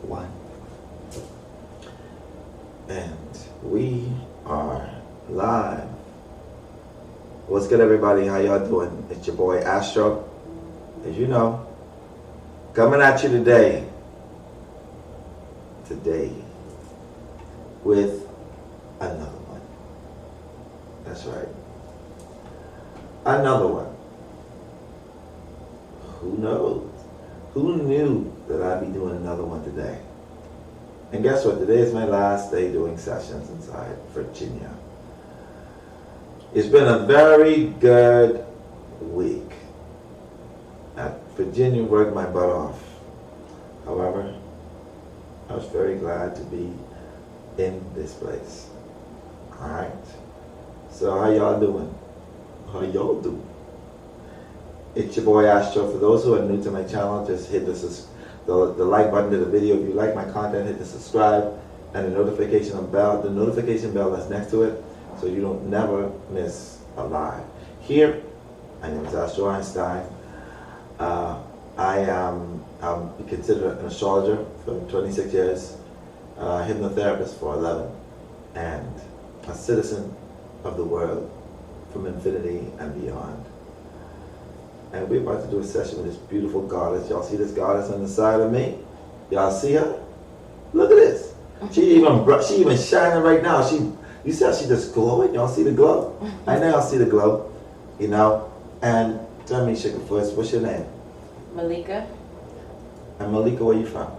One. And we are live. What's good, everybody? How y'all doing? It's your boy Astro, as you know, coming at you today with another one. That's right. Another one. Who knows? Who knew that I'd be doing another one today? And guess what? Today is my last day doing sessions inside Virginia. It's been a very good week. At Virginia, worked my butt off. However, I was very glad to be in this place. Alright? So how y'all doing? How y'all doing? It's your boy Astro. For those who are new to my channel, just hit the like button to the video. If you like my content, hit the subscribe and the notification bell. The notification bell that's next to it, so you don't never miss a live. Here, my name is Astro Einstein. I'm considered an astrologer for 26 years, hypnotherapist for 11, and a citizen of the world from infinity and beyond. And we're about to do a session with this beautiful goddess. Y'all see this goddess on the side of me? Y'all see her? Look at this. She even shining right now. You see how she just glowing? Y'all see the glow? I know y'all see the glow, you know. And tell me, Sugar first, what's your name? Malikah. And Malikah, where you from?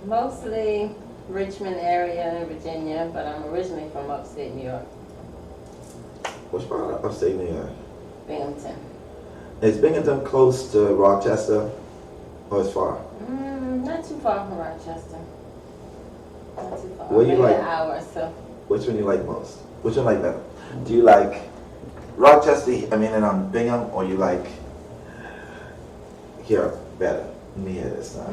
Mostly Richmond area in Virginia, but I'm originally from upstate New York. Which part of upstate New York? Binghamton. Is Binghamton close to Rochester, or it's far? Not too far from Rochester. Not too far. What do you Maybe like? An hour or so. Which one you like most? Which one like better? Do you like Rochester, and Bingham, or you like here better? Let me hear this now.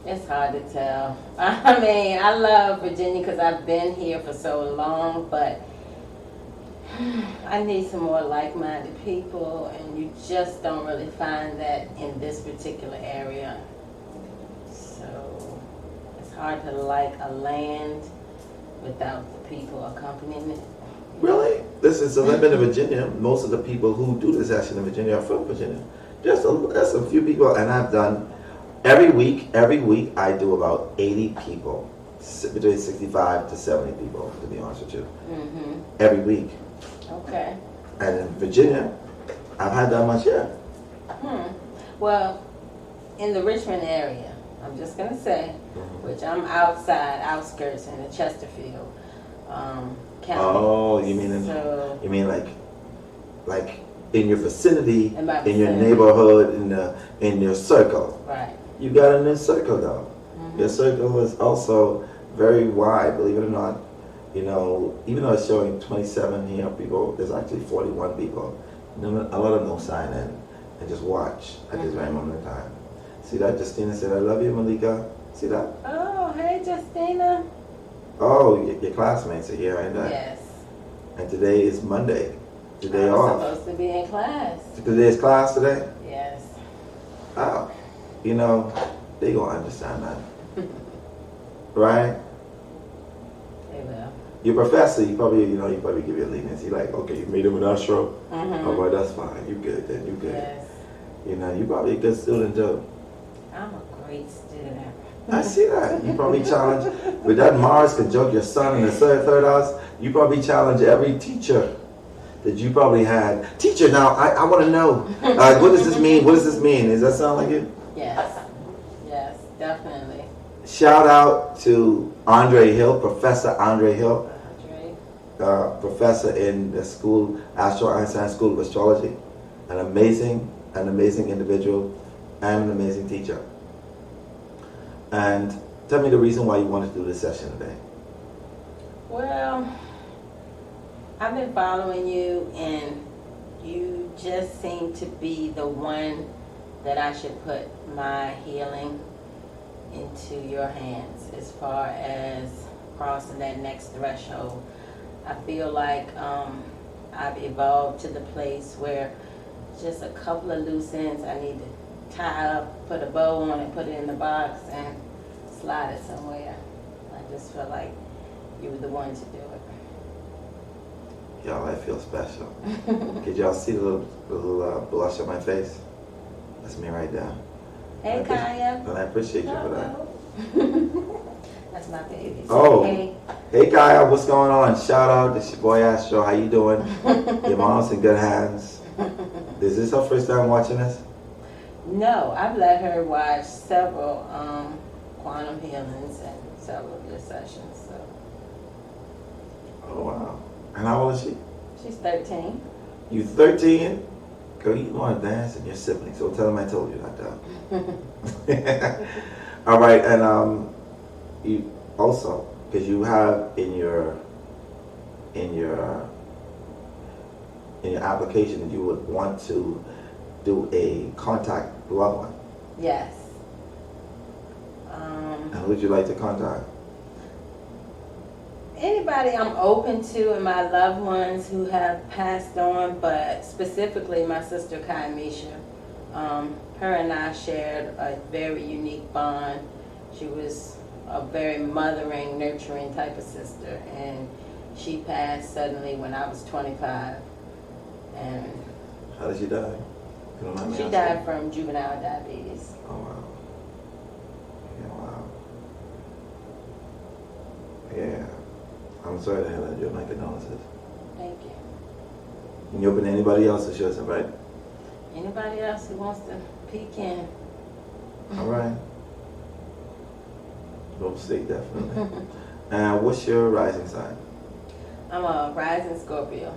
It's hard to tell. I mean, I love Virginia because I've been here for so long, but I need some more like-minded people, and you just don't really find that in this particular area. So it's hard to like a land without the people accompanying it. Really? Since I've been to Virginia, most of the people who do this action in Virginia are from Virginia. There's a few people, and I've done every week I do about 80 people, between 65 to 70 people, to be honest with you. Every week. Okay. And in Virginia, I've had that much here. Well, in the Richmond area, I'm just going to say, which I'm outskirts in the Chesterfield county. Oh, you mean like in your vicinity, in your neighborhood, in your circle. Right. You got a new circle though. Your circle is also very wide, believe it or not. You know, even though it's showing 27 here people, there's actually 41 people. A lot of them don't sign in and just watch at this very moment in time. See that? Justina said, I love you, Malikah. See that? Oh, hey, Justina. Oh, your classmates are here, ain't they? Yes. And today is Monday. Today off. I'm supposed to be in class. Today is class today? Yes. Oh, you know, they gonna understand that. Right? They will. Your professor, you probably give you a leniency. Like, okay, you made him an Astro. Oh, well, that's fine. You good then, you good. Yes. You know, you probably a good student too. I'm a great student. I see that. You probably challenge, with that Mars conjunct your sun in the third house, you probably challenge every teacher that you probably had. Teacher, now, I want to know, what does this mean? What does this mean? Does that sound like it? Yes. Yes, definitely. Shout out to Andre Hill, Professor Andre Hill. Professor in the school, Astro Einstein School of Astrology. An amazing individual and an amazing teacher. And tell me the reason why you wanted to do this session today. Well, I've been following you, and you just seem to be the one that I should put my healing into your hands as far as crossing that next threshold. I feel like I've evolved to the place where just a couple of loose ends I need to tie up, put a bow on it, put it in the box, and slide it somewhere. I just felt like you were the one to do it. Y'all, I feel special. Could y'all see the little blush on my face? That's me right there. Hey, Kaya. And I appreciate you for that. That's my baby. Oh, Hey. Hey Kaya, what's going on? Shout out, this your boy Astro. How you doing? Your mom's in good hands. Is this her first time watching this? No, I've let her watch several quantum healings and several of your sessions. So. Oh wow. And how old is she? She's 13. You 13? Girl, you want to dance and your siblings, so tell them I told you that. All right, and you also, because you have in your application that you would want to do a contact loved one. Yes. And who would you like to contact? Anybody I'm open to and my loved ones who have passed on, but specifically my sister Kamisha. Her and I shared a very unique bond. She was a very mothering, nurturing type of sister, and she passed suddenly when I was 25. And How did she die? You don't mind me she asking? died from juvenile diabetes. Oh wow. Yeah, wow. Yeah. I'm sorry to hear that. You're my condolences. Thank you. And you open to anybody else to show us, right? Anybody else who wants to peek in? All right. We'll see, definitely. And what's your rising sign? I'm a rising Scorpio.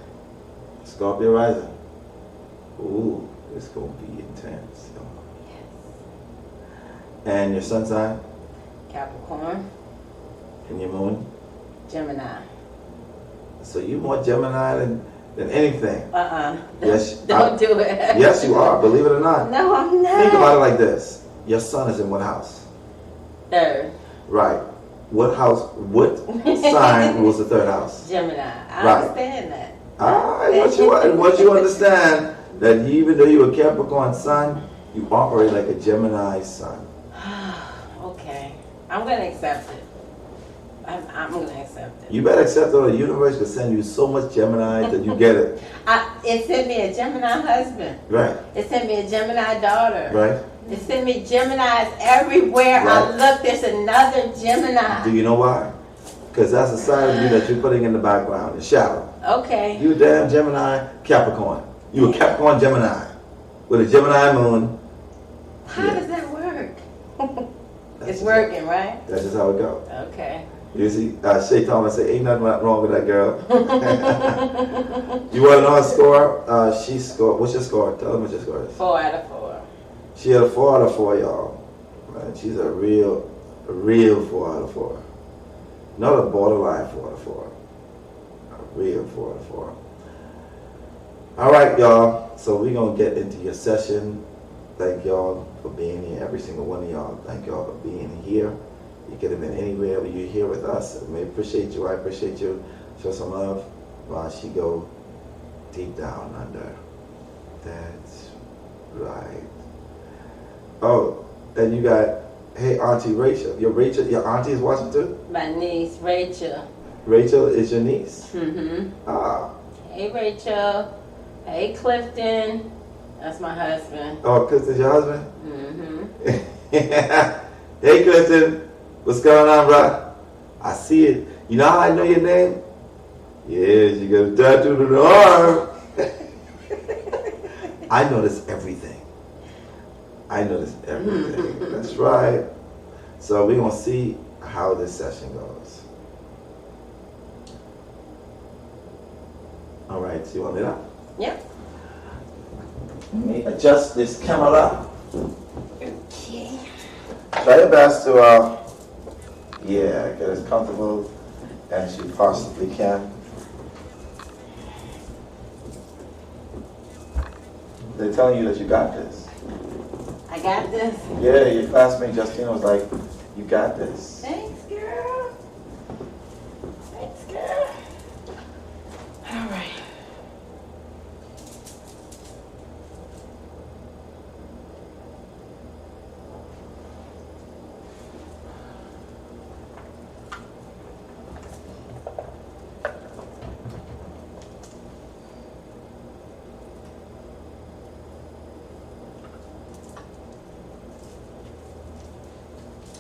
Scorpio rising. Ooh, it's gonna be intense. Yes. And your sun sign Capricorn, and your moon. Gemini. So you more Gemini than anything. Yes. Don't do it. Yes, you are. Believe it or not. No, I'm not. Think about it like this. Your sun is in what house? Third. Right. What house? What sign was the third house? Gemini. I Right. understand that. Once you understand that even though you're a Capricorn sun, you operate like a Gemini sun. Okay. I'm going to accept it. I'm going to accept it. You better accept that the universe will send you so much Gemini that you get it. It sent me a Gemini husband. Right. It sent me a Gemini daughter. Right. It sent me Geminis everywhere Right. I look. There's another Gemini. Do you know why? Because that's a side of you that you're putting in the background, the shadow. Okay. You a damn Gemini Capricorn. You a Capricorn Gemini with a Gemini moon. How Yeah. does that work? That's It's just- working, right? That's just how it goes. Okay. You see, Shay Thomas say, ain't nothing wrong with that girl. You want to know her score? She scored, what's your score? Tell them what your score is. 4 out of 4. She had a 4 out of 4, y'all. Right? She's a real 4 out of 4. Not a borderline 4 out of 4. A real 4 out of 4. All right, y'all. So we're going to get into your session. Thank y'all for being here. Every single one of y'all. Thank y'all for being here. You could have been anywhere, but you're here with us. We appreciate you. I appreciate you. Show some love while she go deep down under. That's right. Oh, and you got, hey, Auntie Rachel. Your auntie is watching too? My niece, Rachel. Rachel is your niece? Mm-hmm. Ah. Hey, Rachel. Hey, Clifton. That's my husband. Oh, Clifton's your husband? Mm-hmm. Hey, Clifton. What's going on, bro? I see it. You know how I know your name? Yes, you got a tattoo on the arm. I notice everything. That's right. So we're going to see how this session goes. All right, so you want me to? Yep. Let me adjust this camera. Okay. Try your best to, get as comfortable as you possibly can. They're telling you that you got this. I got this. Yeah, your classmate Justina was like, you got this. Thanks, girl. Thanks, girl. All right.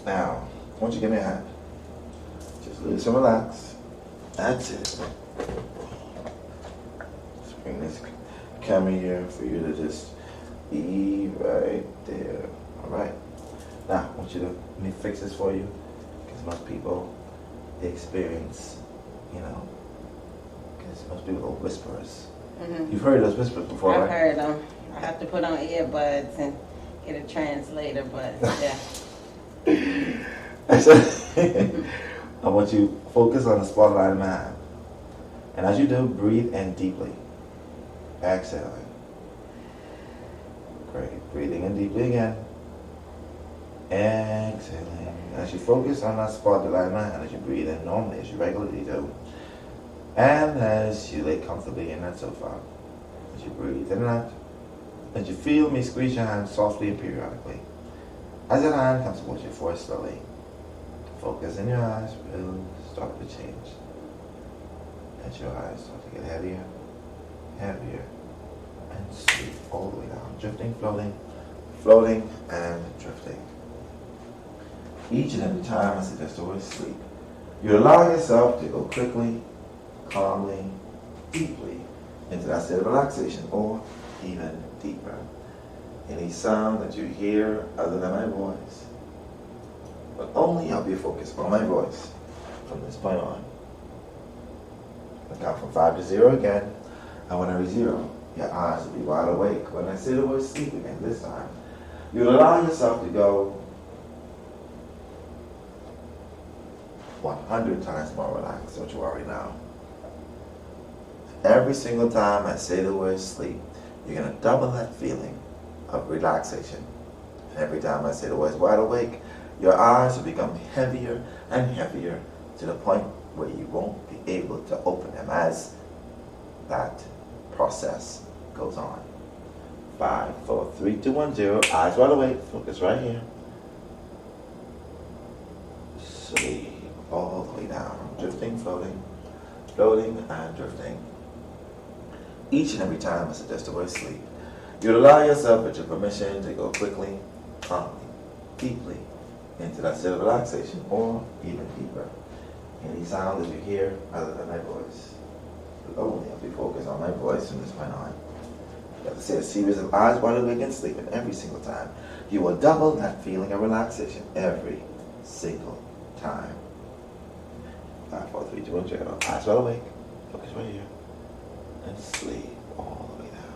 Now, I want you to give me a hand. Just loose and relax. That's it. Just bring this camera here for you to just be right there. Alright. Now, I want you to, let me fix this for you. Because most people, they experience, because most people are whisperers. Mm-hmm. You've heard those whispers before, right? I've heard them. I have to put on earbuds and get a translator, but yeah. I want you to focus on the spotlight in my hand. And as you do, breathe in deeply. Exhaling. Great. Breathing in deeply again. Exhaling. As you focus on that spotlight in my hand, as you breathe in normally, as you regularly do. And as you lay comfortably in that sofa, as you breathe in and out, as you feel me squeeze your hand softly and periodically. As that hand comes towards your forehead slowly, focus in your eyes will start to change. As your eyes start to get heavier, heavier, and sleep all the way down, drifting, floating, and drifting. Each and every time I suggest the word sleep, you allow yourself to go quickly, calmly, deeply into that state of relaxation, or even deeper. Any sound that you hear other than my voice will only help you focus on my voice from this point on. I'll count from 5 to 0 again, and when I reach 0, your eyes will be wide awake. When I say the word sleep again this time, you'll allow yourself to go 100 times more relaxed than what you are right now. Every single time I say the word sleep, you're going to double that feeling of relaxation. And every time I say the words wide awake, your eyes will become heavier and heavier to the point where you won't be able to open them as that process goes on. 5, 4, 3, 2, 1, 0. Eyes wide awake. Focus right here. Sleep all the way down. Drifting, floating, and drifting. Each and every time I suggest the word sleep, you'll allow yourself with your permission to go quickly, calmly, deeply into that state of relaxation, or even deeper. Any sound that you hear other than my voice will only help you focus on my voice from this point on. You have to say a series of eyes wide awake and sleeping every single time. You will double that feeling of relaxation every single time. 5, 4, 3, 2, 1, 0. Eyes wide awake. Focus right here. And sleep all the way down.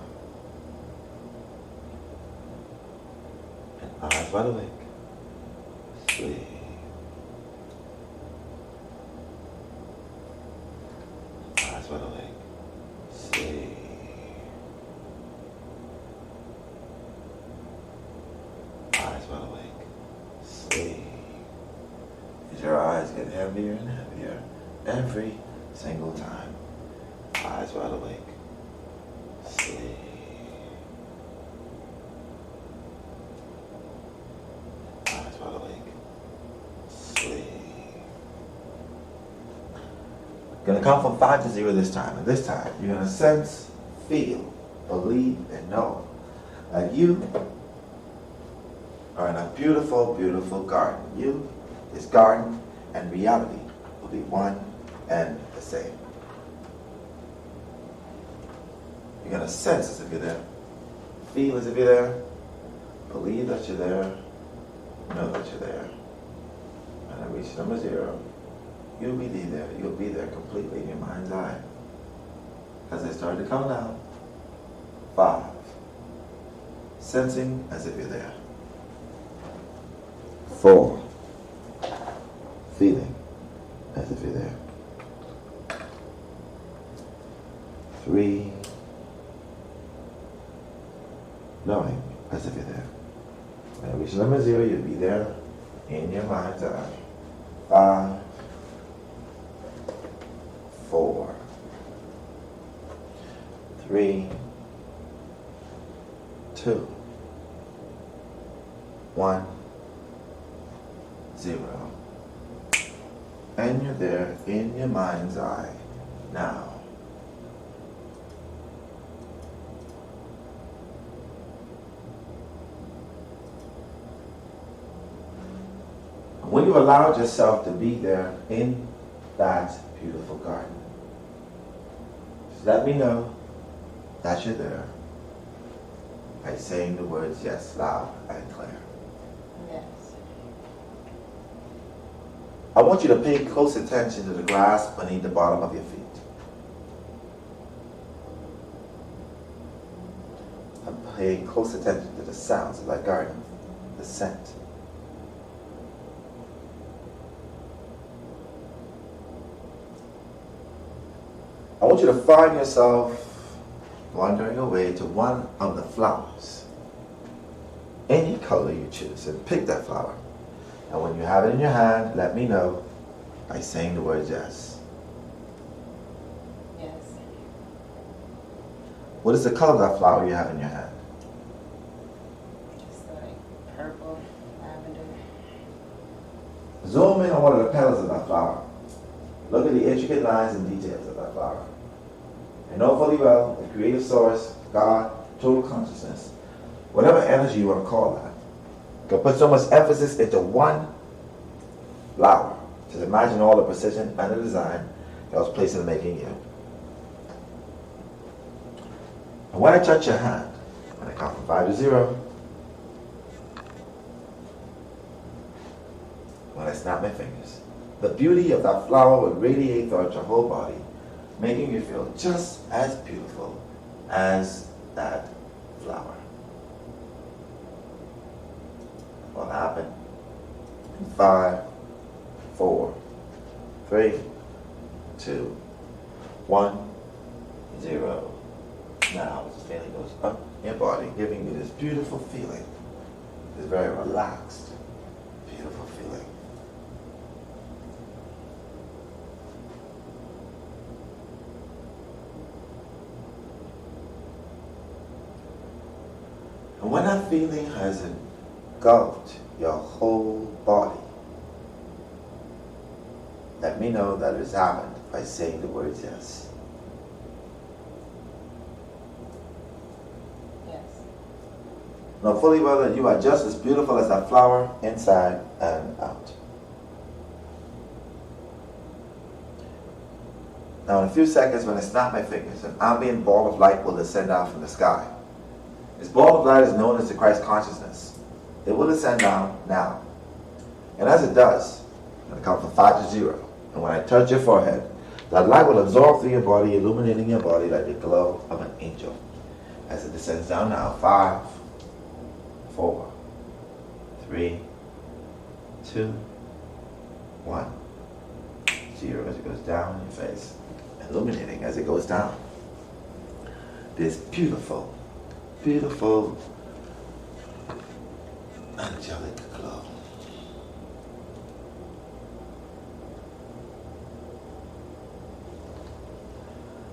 And eyes wide awake. Sleep. Eyes wide awake. Sleep. Eyes wide awake. Sleep. As your eyes get heavier and heavier every single time. Eyes wide awake. Sleep. Eyes wide awake. Sleep. Gonna count from 5 to 0 this time. And this time, you're gonna sense, feel, believe, and know that you are in a beautiful, beautiful garden. You, this garden, and reality will be one and the same. You're going to sense as if you're there. Feel as if you're there. Believe that you're there. Know that you're there. And I reach number 0. You'll be there. You'll be there completely in your mind's eye. As I start to count down. 5. Sensing as if you're there. 4. Feeling as if you're there. 3. Knowing as if you're there. When I reach number 0, you'll be there in your mind's eye. 5, 4, 3, 2, 1, 0. And you're there in your mind's eye now. When you allowed yourself to be there in that beautiful garden, just let me know that you're there by saying the words yes loud and clear. Yes. I want you to pay close attention to the grass beneath the bottom of your feet. I'm paying close attention to the sounds of that garden, the scent. I want you to find yourself wandering away to one of the flowers, any color you choose, and pick that flower. And when you have it in your hand, let me know by saying the words yes. Yes. What is the color of that flower you have in your hand? It's like purple, lavender. Zoom in on one of the petals of that flower. Look at the intricate lines and details of that flower. And know fully well the creative source, God, total consciousness, whatever energy you want to call that, can put so much emphasis into one flower. Just imagine all the precision and the design that was placed in making you. And when I touch your hand, when I count from 5 to 0, when I snap my fingers, the beauty of that flower will radiate throughout your whole body, making you feel just as beautiful as that flower. What happened? 5, 4, 3, 2, 1, 0. Now this feeling goes up your body, giving you this beautiful feeling. This very relaxed, beautiful feeling. And when that feeling has engulfed your whole body, let me know that it's happened by saying the words yes. Yes. Know fully well that you are just as beautiful as that flower inside and out. Now in a few seconds, when I snap my fingers, an ambient ball of light will descend down from the sky. This ball of light is known as the Christ consciousness. It will descend down now. And as it does, I'm going to count from 5 to 0. And when I touch your forehead, that light will absorb through your body, illuminating your body like the glow of an angel. As it descends down now, 5, 4, 3, 2, 1, 0, as it goes down in your face, illuminating as it goes down. This beautiful, beautiful, angelic glow.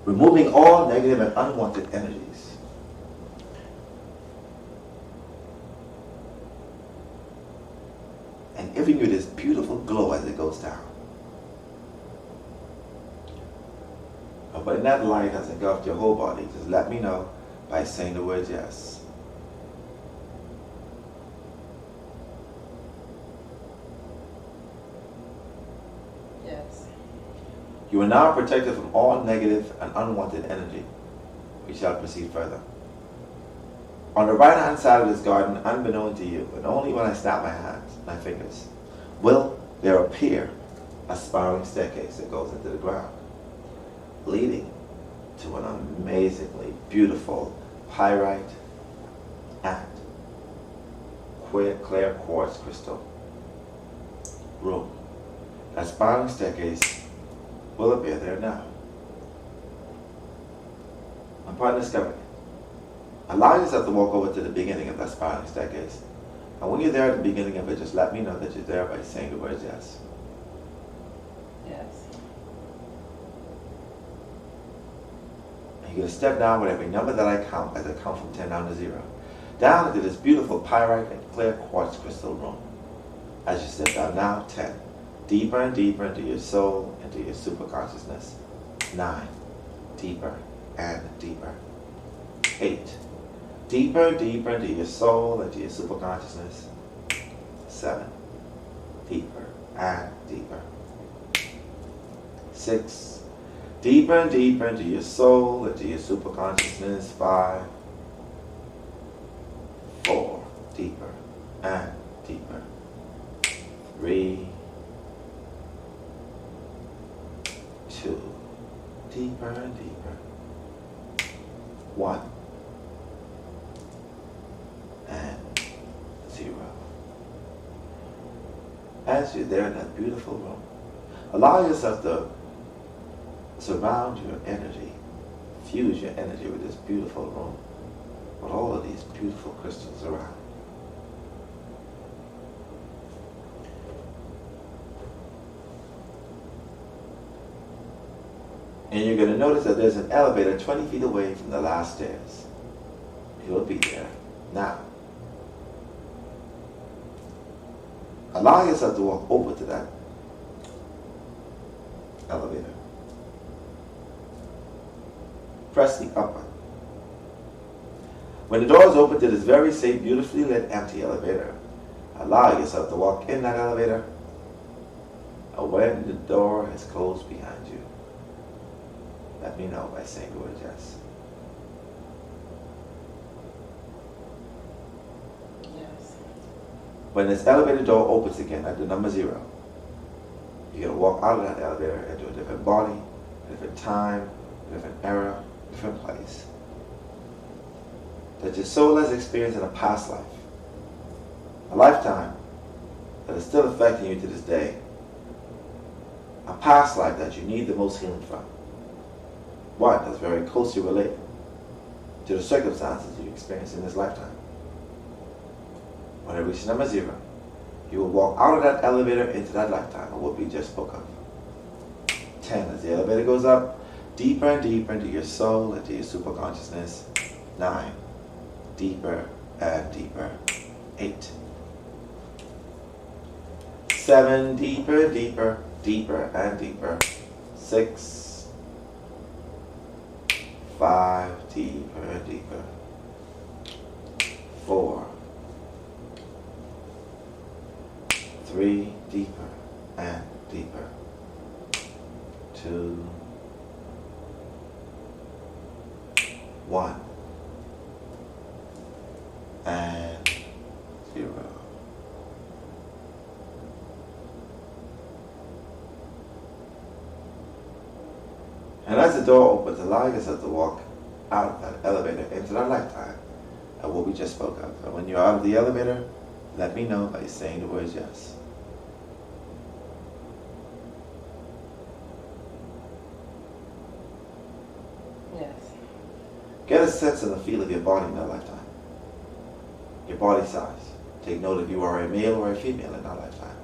Removing all negative and unwanted energies. And giving you this beautiful glow as it goes down. But when that light has engulfed your whole body, just let me know by saying the words yes. Yes. You are now protected from all negative and unwanted energy. We shall proceed further. On the right hand side of this garden, unbeknown to you, and only when I snap my fingers, will there appear a spiraling staircase that goes into the ground, leading to an amazingly beautiful pyrite and clear quartz crystal room. That spiraling staircase will appear there now. Upon discovering it, allow yourself to walk over to the beginning of that spiraling staircase. And when you're there at the beginning of it, just let me know that you're there by saying the words yes. Yes. You're going to step down with every number that I count as I count from 10 down to 0. Down into this beautiful pyrite and clear quartz crystal room. As you step down now, 10. Deeper and deeper into your soul, into your superconsciousness. 9. Deeper and deeper. 8. Deeper and deeper into your soul, into your superconsciousness. 7. deeper and deeper. 6, deeper and deeper into your soul, into your superconsciousness. 5, 4, deeper and deeper. 3, 2, deeper and deeper. 1, and 0. As you're there in that beautiful room, allow yourself to surround your energy, fuse your energy with this beautiful room, with all of these beautiful crystals around. And you're going to notice that there's an elevator 20 feet away from the last stairs. It will be there. Now, allow yourself to walk over to that elevator. Press the up button. When the doors open to this very safe, beautifully lit, empty elevator, allow yourself to walk in that elevator. And when the door has closed behind you, let me know by saying the word yes. Yes. When this elevator door opens again at the number 0, you're going to walk out of that elevator into a different body, a different time, a different era, a different place that your soul has experienced in a past life, a lifetime that is still affecting you to this day, a past life that you need the most healing from. One that's very closely related to the circumstances you experience in this lifetime. When it reaches number 0, you will walk out of that elevator into that lifetime of what we just spoke of. 10, as the elevator goes up, deeper and deeper into your soul, into your superconsciousness. 9, deeper and deeper. 8, 7, deeper, deeper, deeper and deeper. 6, 5, deeper and deeper. 4, 3, deeper and deeper. 2, 1, and 0. And as the door opens, allow yourself to walk out of that elevator into that lifetime of what we just spoke of. And when you're out of the elevator, let me know by saying the words yes. Yes. Get a sense of the feel of your body in that lifetime. Your body size. Take note if you are a male or a female in that lifetime.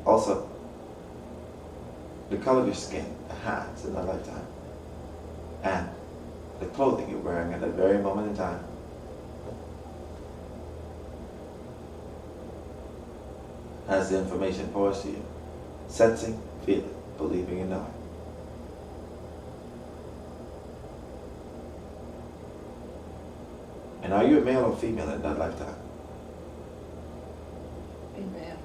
Also, the color of your skin, the hands in that lifetime, and the clothing you're wearing at that very moment in time. As the information pours to you, sensing, feeling, believing, and knowing. And are you a male or female in that lifetime? Female.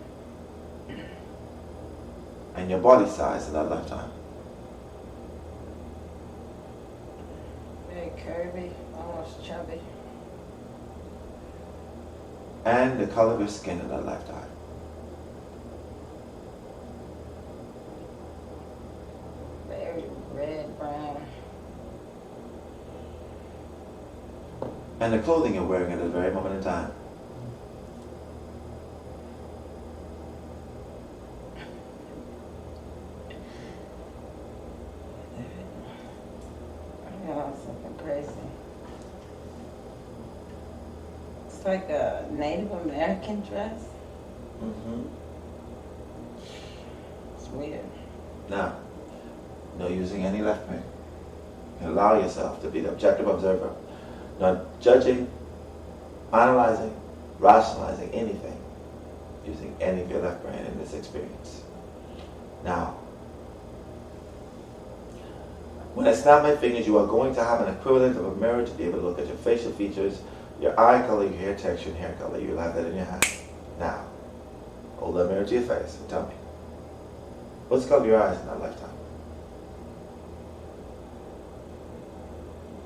And your body size in that lifetime? Very curvy, almost chubby. And the color of your skin in that lifetime? Very red, brown. And the clothing you're wearing at that very moment in time? Something crazy. It's like a Native American dress. Mm-hmm. It's weird. Now, no using any left brain. Allow yourself to be the objective observer, not judging, analyzing, rationalizing anything using any of your left brain in this experience. Now, when I snap my fingers, you are going to have an equivalent of a mirror to be able to look at your facial features, your eye color, your hair texture, and hair color. You'll have that in your hand. Now, Hold that mirror to your face and tell me. What's the color of your eyes in that lifetime?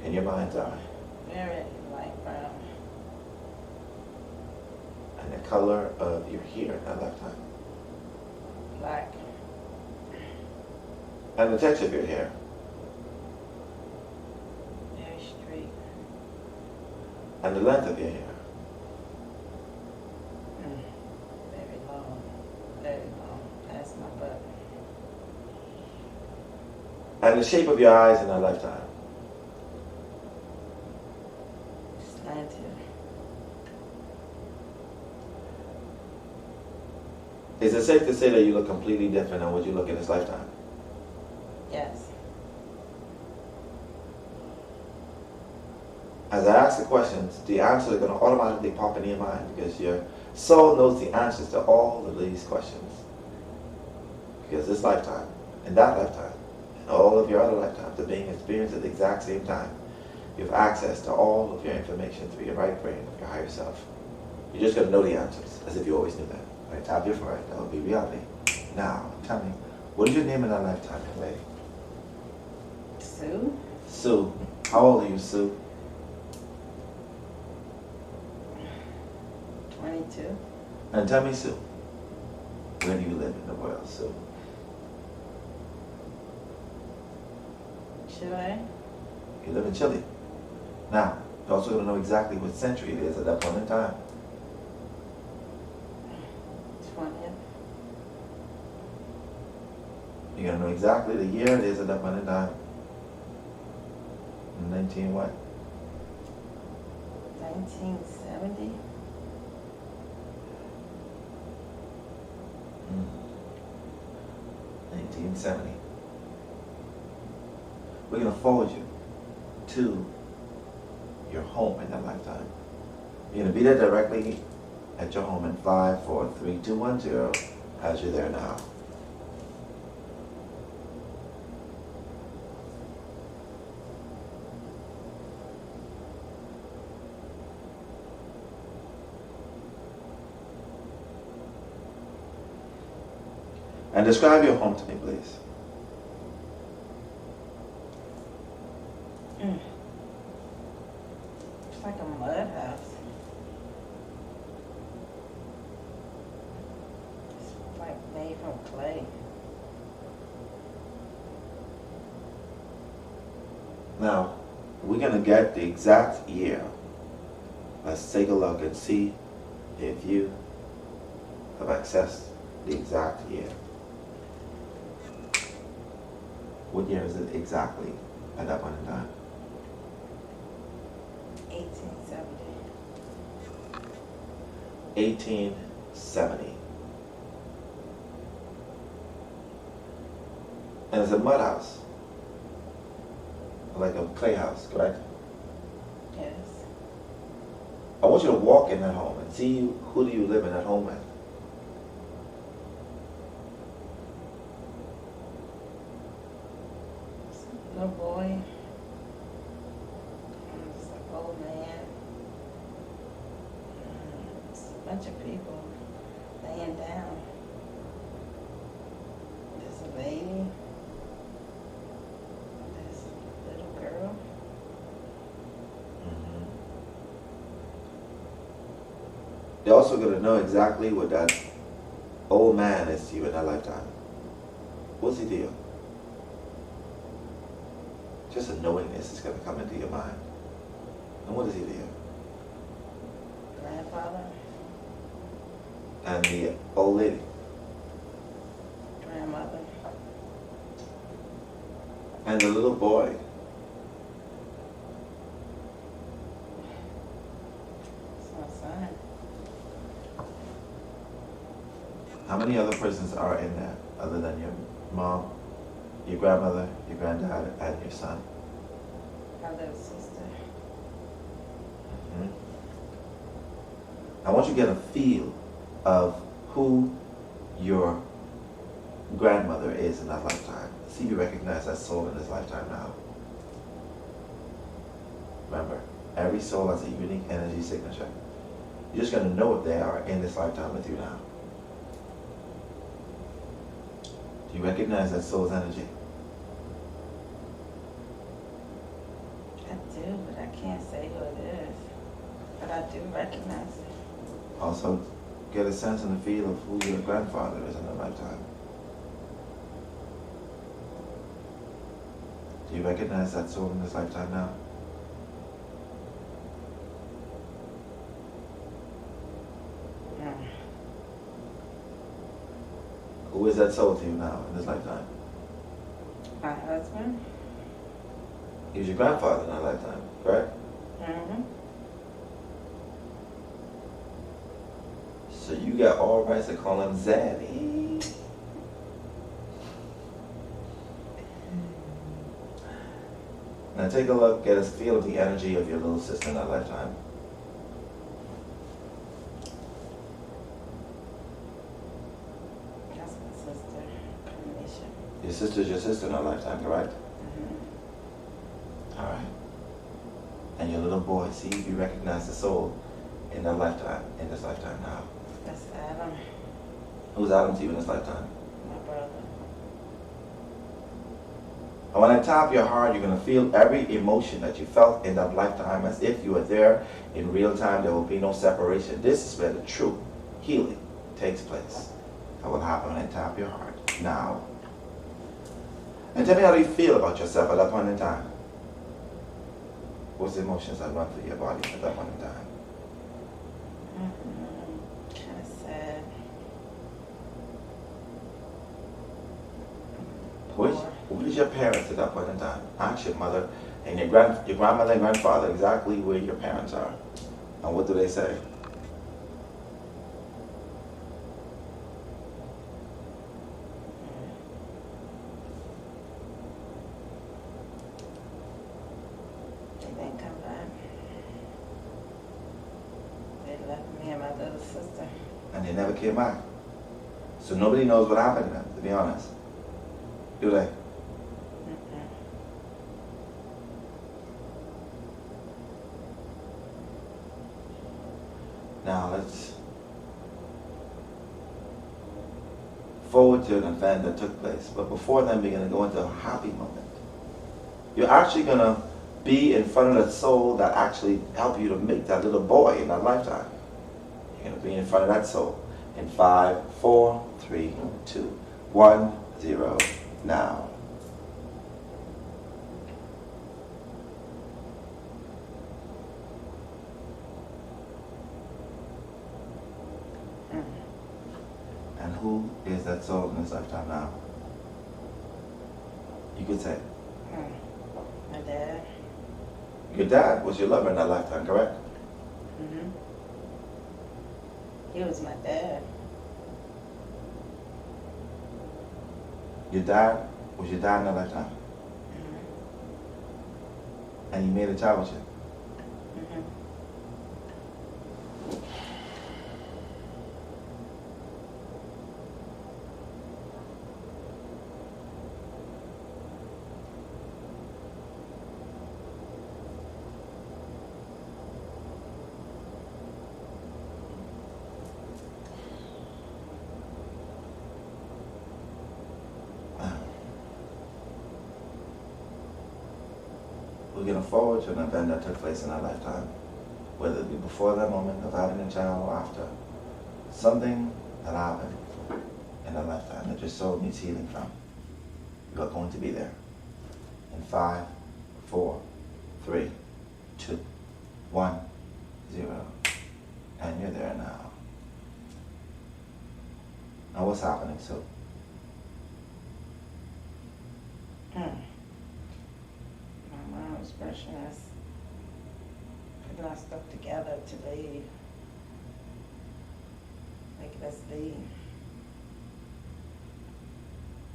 In your mind's eye. Very light brown. And the color of your hair in that lifetime. Black. And the texture of your hair. Very straight. And the length of your hair. Very long. Very long. Past my butt. And the shape of your eyes in that lifetime. Slanted. Is it safe to say that you look completely different than what you look in this lifetime? Yes. As I ask the questions, the answers are going to automatically pop into your mind because your soul knows the answers to all of these questions. Because this lifetime, and that lifetime, and all of your other lifetimes are being experienced at the exact same time. You have access to all of your information through your right brain of your higher self. You're just going to know the answers, as if you always knew that. Right? Tap your forehead. That would be reality. Now, tell me, what is your name in that lifetime, young lady? Sue? Sue. How old are you, Sue? 22. And tell me, Sue, where do you live in the world, Sue? Chile? You live in Chile. Now, you're also going to know exactly what century it is at that point in time. 20th. You're going to know exactly the year it is at that point in time. 19 what? 1970? 1970. We're going to forward you to your home in that lifetime. You're going to be there directly at your home in 5, 4, 3, 2, 1, 0 as you're there now. And describe your home to me, please. It's like a mud house. It's like made from clay. Now, we're going to get the exact year. Let's take a look and see if you have accessed the exact year. What year is it exactly at that point in time? 1870. 1870. And it's a mud house. Like a clay house, correct? Yes. I want you to walk in that home and see who do you live in that home with. Little boy. It's an old man. It's a bunch of people laying down. There's a lady. There's a little girl. You're also going to know exactly what that old man is to you in that lifetime. What's he to you? Just a knowingness is going to come into your mind. And what is he to you? Grandfather. And the old lady? Grandmother. And the little boy? It's my son. How many other persons are in there other than your mom, your grandmother, your granddad, and your son? My little sister. I want you to get a feel of who your grandmother is in that lifetime. See if you recognize that soul in this lifetime now. Remember, every soul has a unique energy signature. You're just going to know what they are in this lifetime with you now. Do you recognize that soul's energy? I do, but I can't say who it is. But I do recognize it. Also, get a sense and a feel of who your grandfather is in a lifetime. Do you recognize that soul in this lifetime now? Who is that soul to you now in this lifetime? My husband. He was your grandfather in that lifetime, correct? Mm-hmm. So you got all rights to call him Zaddy. Now take a look, get a feel of the energy of your little sister in that lifetime. That's my sister, Kanisha. Your sister's your sister in that lifetime, correct? Mm-hmm. All right. And your little boy, see if you recognize the soul in that lifetime, in this lifetime now. That's Adam, Who's Adam to you in this lifetime? my brother. And when I tap your heart, you're going to feel every emotion that you felt in that lifetime as if you were there in real time. There will be no separation. This is where the true healing takes place. That will happen when I tap your heart now. And tell me how you feel about yourself at that point in time. What's the emotions that run through your body at that point in time? Kind of sad. Who is your parents at that point in time? Ask your mother and your grandmother and grandfather exactly where your parents are. And what do they say? They didn't come back. They left me and my little sister. And they never came back. So nobody knows what happened to them, to be honest. Do they? Now let's forward to an event that took place. But before then, we're going to go into a happy moment. You're actually going to be in front of that soul that actually helped you to make that little boy in that lifetime. You're going to be in front of that soul in 5, 4, 3, 2, 1, 0, now. And who is that soul in this lifetime now? You could say. My dad. Your dad was your lover in that lifetime, correct? Mm-hmm. He was my dad. Your dad was your dad in that lifetime. Mm-hmm. And he made a child with you. Mm-hmm. We're going to forward to an event that took place in our lifetime, whether it be before that moment of having a child or after. Something that happened in our lifetime that your soul needs healing from. You are going to be there. In 5, 4, 3, 2, 1, 0. And you're there now. Now what's happening, Sue? My mom was brushing us, putting our stuff together to leave. Making us leave.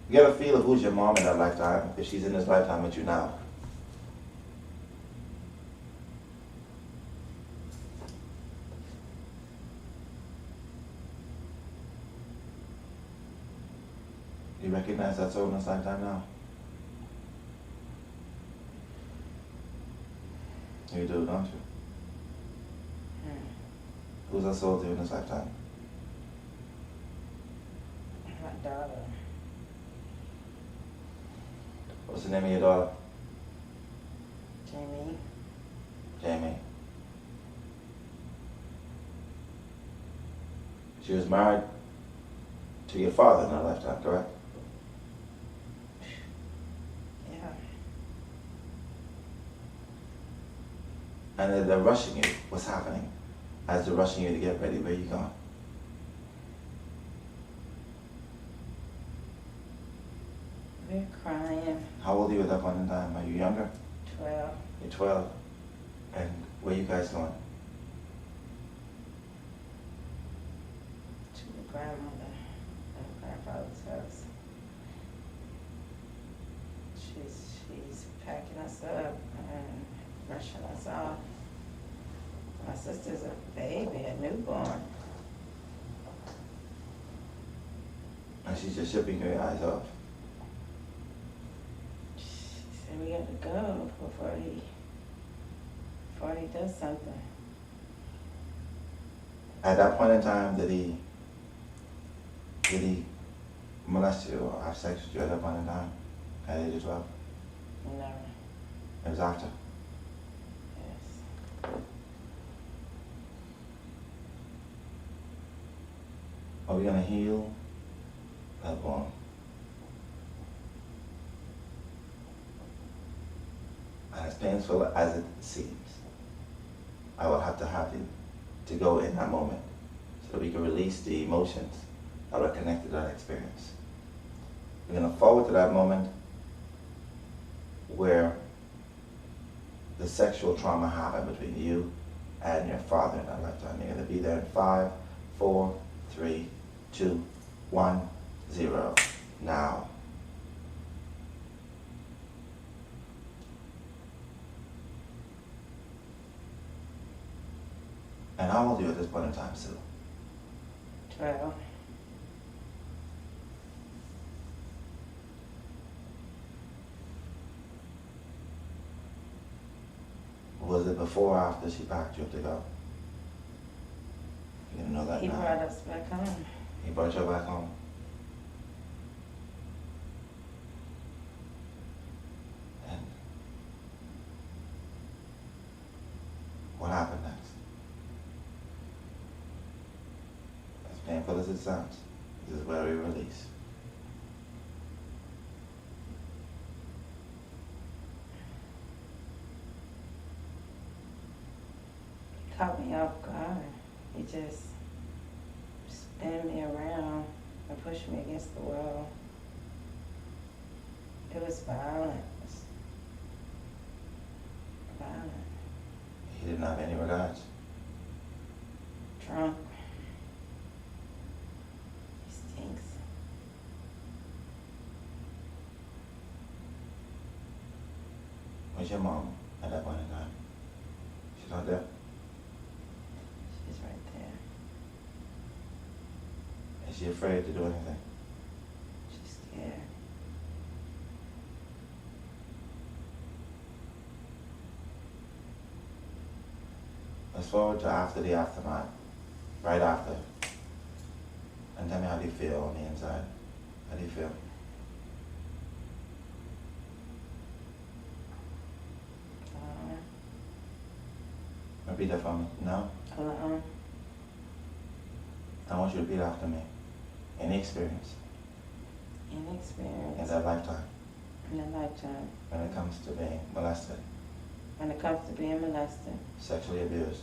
You get a feel of who's your mom in that lifetime, if she's in this lifetime with you now. You recognize that soul in this lifetime now? You do, don't you? Who's that soul to you in this lifetime? My daughter. What's the name of your daughter? Jamie. Jamie. She was married to your father in her lifetime, correct? Yeah. And they're rushing you. What's happening? As they're rushing you to get ready, where are you going? We're crying. How old are you at that point in time? Are you younger? 12. You're 12. And where are you guys going? To the grandmother and grandfather's house. She's packing us up and rushing us off. My sister's a baby, a newborn. And she's just shipping your eyes off. She said we got to go before he does something. At that point in time, did he molest you or have sex with you at that point in time? At the age of 12? No. It was after. Yes. Are we going to heal that wound? And as painful as it seems, I will have you to go in that moment so that we can release the emotions that are connected to that experience. We're going to forward to that moment where the sexual trauma happened between you and your father in that lifetime. You're going to be there in 5, 4, 3, 2, 1, 0. Now. And how old are you at this point in time, Sue? 12. Was it before or after she packed you up to go? You didn't know that He now. brought us back home. He brought you back home. And what happened next? As painful as it sounds, this is where we release. Caught me off guard. He just spun me around and pushed me against the wall. It was violent. Violent. He didn't have any regards. Drunk. He stinks. Where's your mom at that point in time? She's not there? She's right there. Is she afraid to do anything? She's scared. Let's forward to after the aftermath. Right after. And tell me, how do you feel on the inside? How do you feel? Repeat that for me. No? I want you to repeat after me. Any experience in Inexperience that lifetime in a lifetime. when it comes to being molested, When it comes to being molested, sexually abused,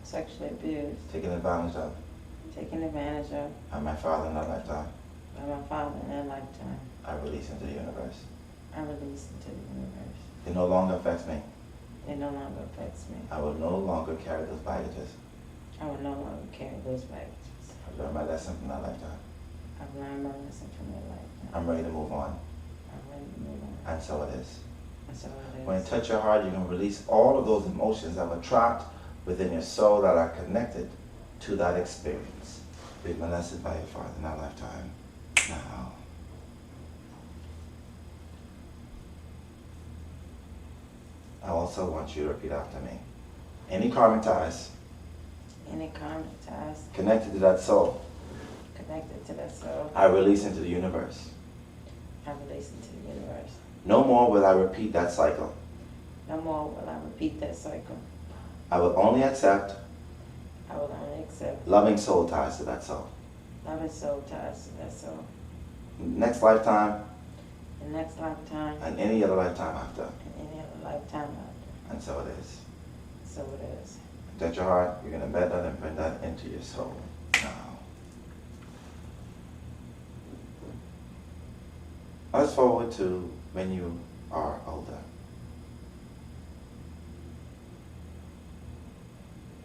sexually abused, taken advantage of taken advantage of by my father in that lifetime, by my father in that lifetime, I release into the universe. I release into the universe. It no longer affects me. It no longer affects me. I will no longer carry those baggages. I will no longer carry those baggages. I've learned my lesson from that lifetime. I've learned my lesson from that lifetime. I'm ready to move on. I'm ready to move on. And so it is. And so it is. When you touch your heart, you can release all of those emotions that were trapped within your soul that are connected to that experience. Being molested by your father in that lifetime. Now. I also want you to repeat after me. Any karmic ties Any karmic ties connected to that soul, connected to that soul, I release into the universe. I release into the universe. No more will I repeat that cycle. No more will I repeat that cycle. I will only accept I will only accept loving soul ties to that soul. loving soul ties to that soul. Next lifetime The next lifetime and any other lifetime after. and any other lifetime after. And so it is. So it is. Touch your heart, you're going to embed that and bring that into your soul now. Let's forward to when you are older.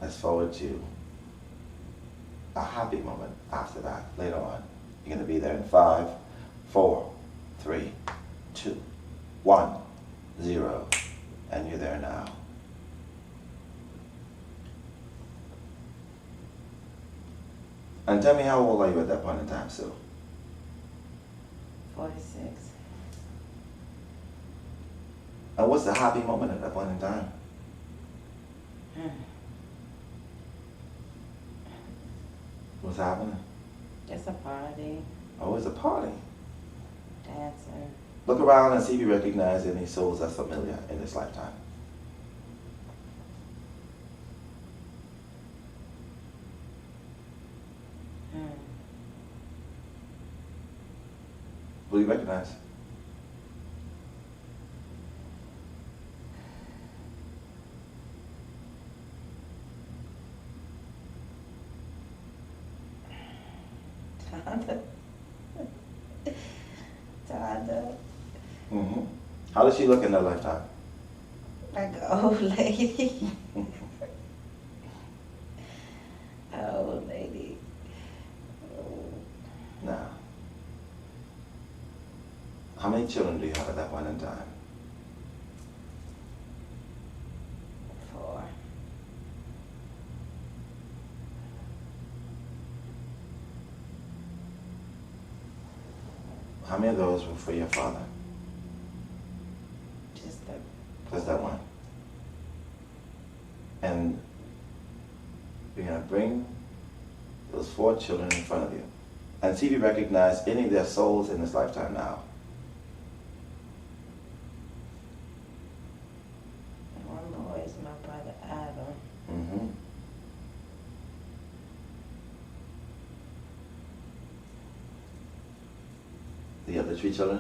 Let's forward to a happy moment after that, later on. You're going to be there in 5, 4, 3, 2, 1, 0. And you're there now. And tell me, how old are you at that point in time, Sue? 46. And what's the happy moment at that point in time? What's happening? Just a party, Oh, it's a party. dancing. Look around and see if you recognize any souls that's familiar in this lifetime. Who do you recognize? Tada. Tada. Mm-hmm. How does she look in that lifetime? Like an old lady. Old lady. Now, how many children do you have at that point in time? 4. How many of those were for your father? Just That one. And you're going to bring those 4 children in front of you and see if you recognize any of their souls in this lifetime now. one boy is my brother Adam. Mm-hmm. The other 3 children?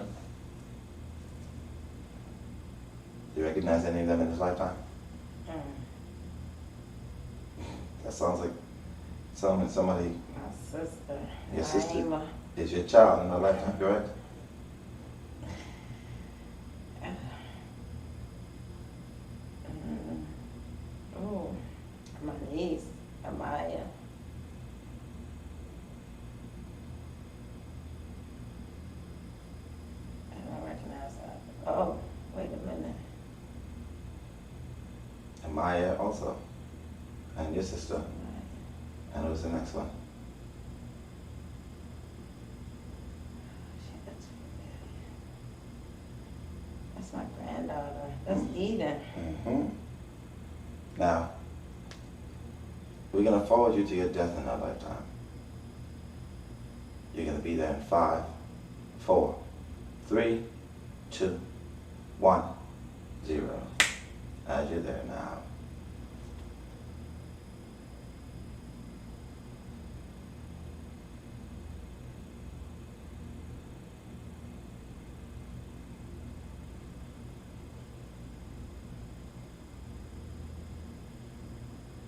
Do you recognize any of them in this lifetime? That sounds like somebody, My sister. your sister, Naima. is your child in a lifetime, correct? Oh, my niece, Amaya. I don't recognize that. Oh, wait a minute. And Maya also. And your sister. And who's the next one? Shit, that's familiar. That's my granddaughter. That's Eden. Mm-hmm. Now, we're going to forward you to your death in that lifetime. You're going to be there in 5, 4, 3, 2, 1, 0. As you're there now.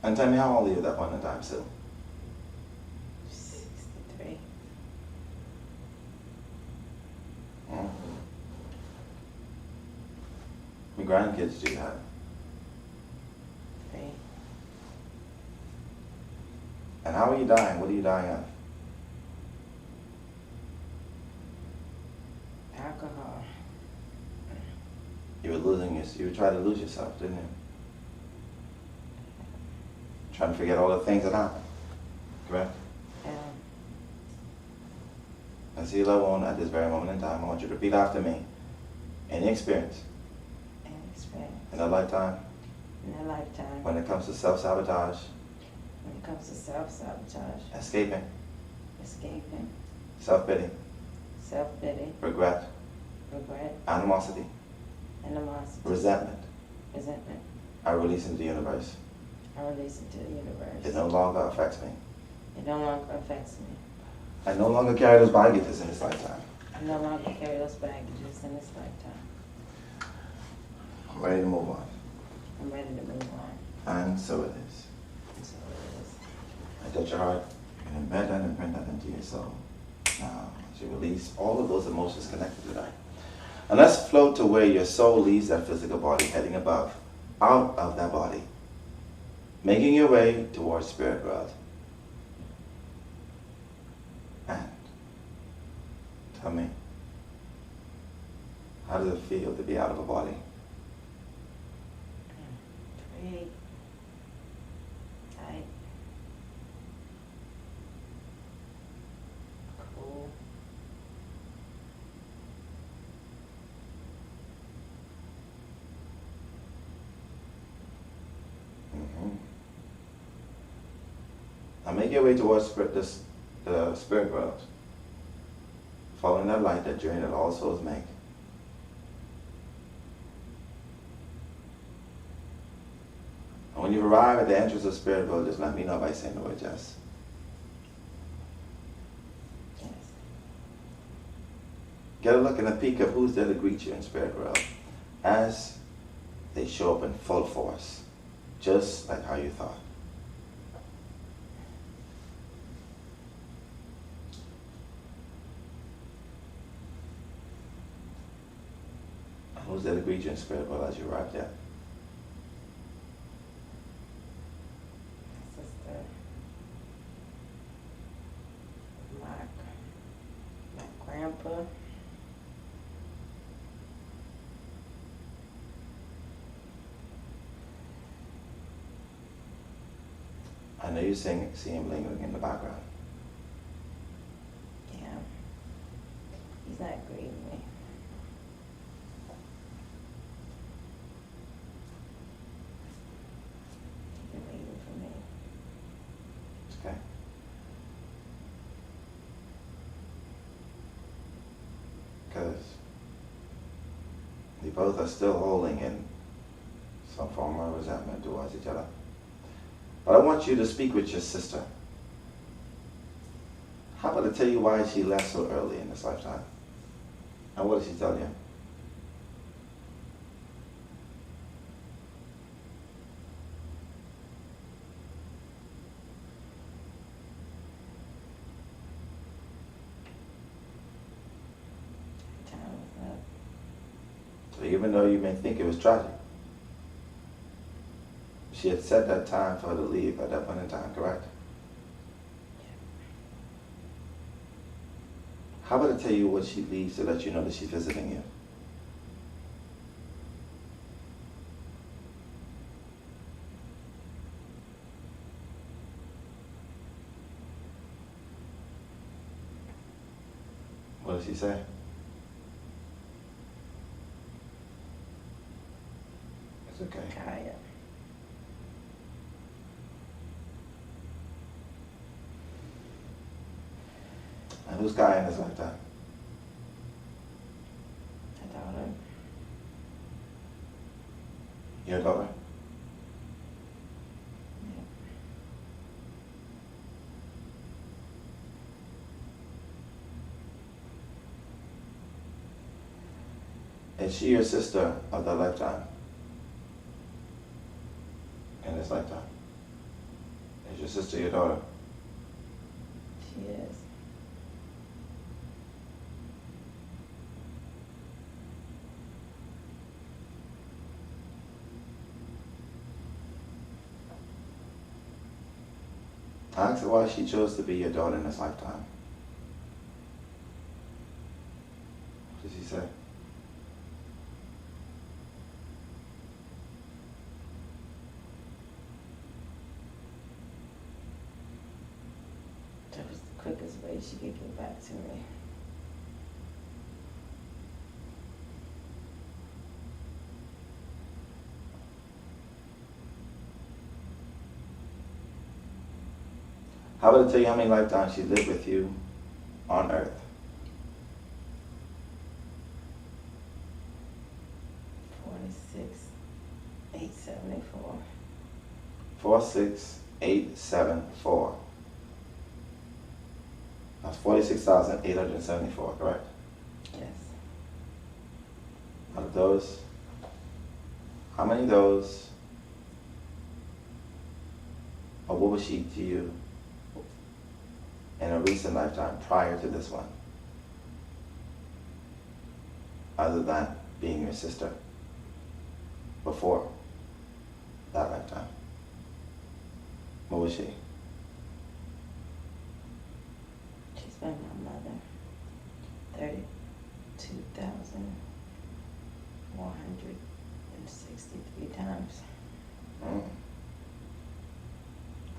And tell me, how old are you at that point in time, Sue? 63. Hmm? How many grandkids do you have? 3. And how are you dying? What are you dying of? Alcohol. You were trying to lose yourself, didn't you? Trying to forget all the things that happened, correct? And see your loved one at this very moment in time. I want you to repeat after me. Any experience And experience. in a lifetime In a lifetime. when it comes to self-sabotage, When it comes to self-sabotage. escaping, Escaping. self-pity, Self-pity. regret, Regret. animosity, Animosity. Resentment. Resentment. I release into the universe. I release it to the universe. It no longer affects me. It no longer affects me. I no longer carry those baggages in this lifetime. I no longer carry those baggages in this lifetime. I'm ready to move on. I'm ready to move on. And so it is. And so it is. I touch your heart and embed that and imprint that into your soul. Now, as you release all of those emotions connected to that. And let's float to where your soul leaves that physical body, heading above, out of that body, making your way towards spirit world. And tell me, how does it feel to be out of a body? Free. Tight. Cool. Now make your way towards the spirit world, following that light, that journey that all souls make. And when you arrive at the entrance of spirit world, just let me know by saying the word yes. Yes. Get a look and a peek of who's there to greet you in spirit world as they show up in full force, just like how you thought. Who's there to greet you in spirit world as you arrive there? My sister. My grandpa. I know you see him lingering in the background. Yeah. He's not grieving me. He's waiting for me. Okay. Because you both are still holding in some form of resentment towards each other. But I want you to speak with your sister. How about I tell you why she left so early in this lifetime? And what did she tell you? Time was up. So even though you may think it was tragic, she had set that time for her to leave at that point in time, correct? How about I tell you what she leaves to let you know that she's visiting you? What does she say? It's okay. Tired. And who's Guy in his lifetime? My daughter. Your daughter? Is she your sister of that lifetime? In this lifetime? Is your sister your daughter? She is. Ask her why she chose to be your daughter in this lifetime. What did she say? That was the quickest way she could get back to me. How about I tell you how many lifetimes she lived with you on earth? 46,874. 46874. That's 46,874, correct? Yes. Out of those, how many of those, or what was she to you in a recent lifetime prior to this one? Other than being your sister before that lifetime. What was she? She's been my mother 32,463 times.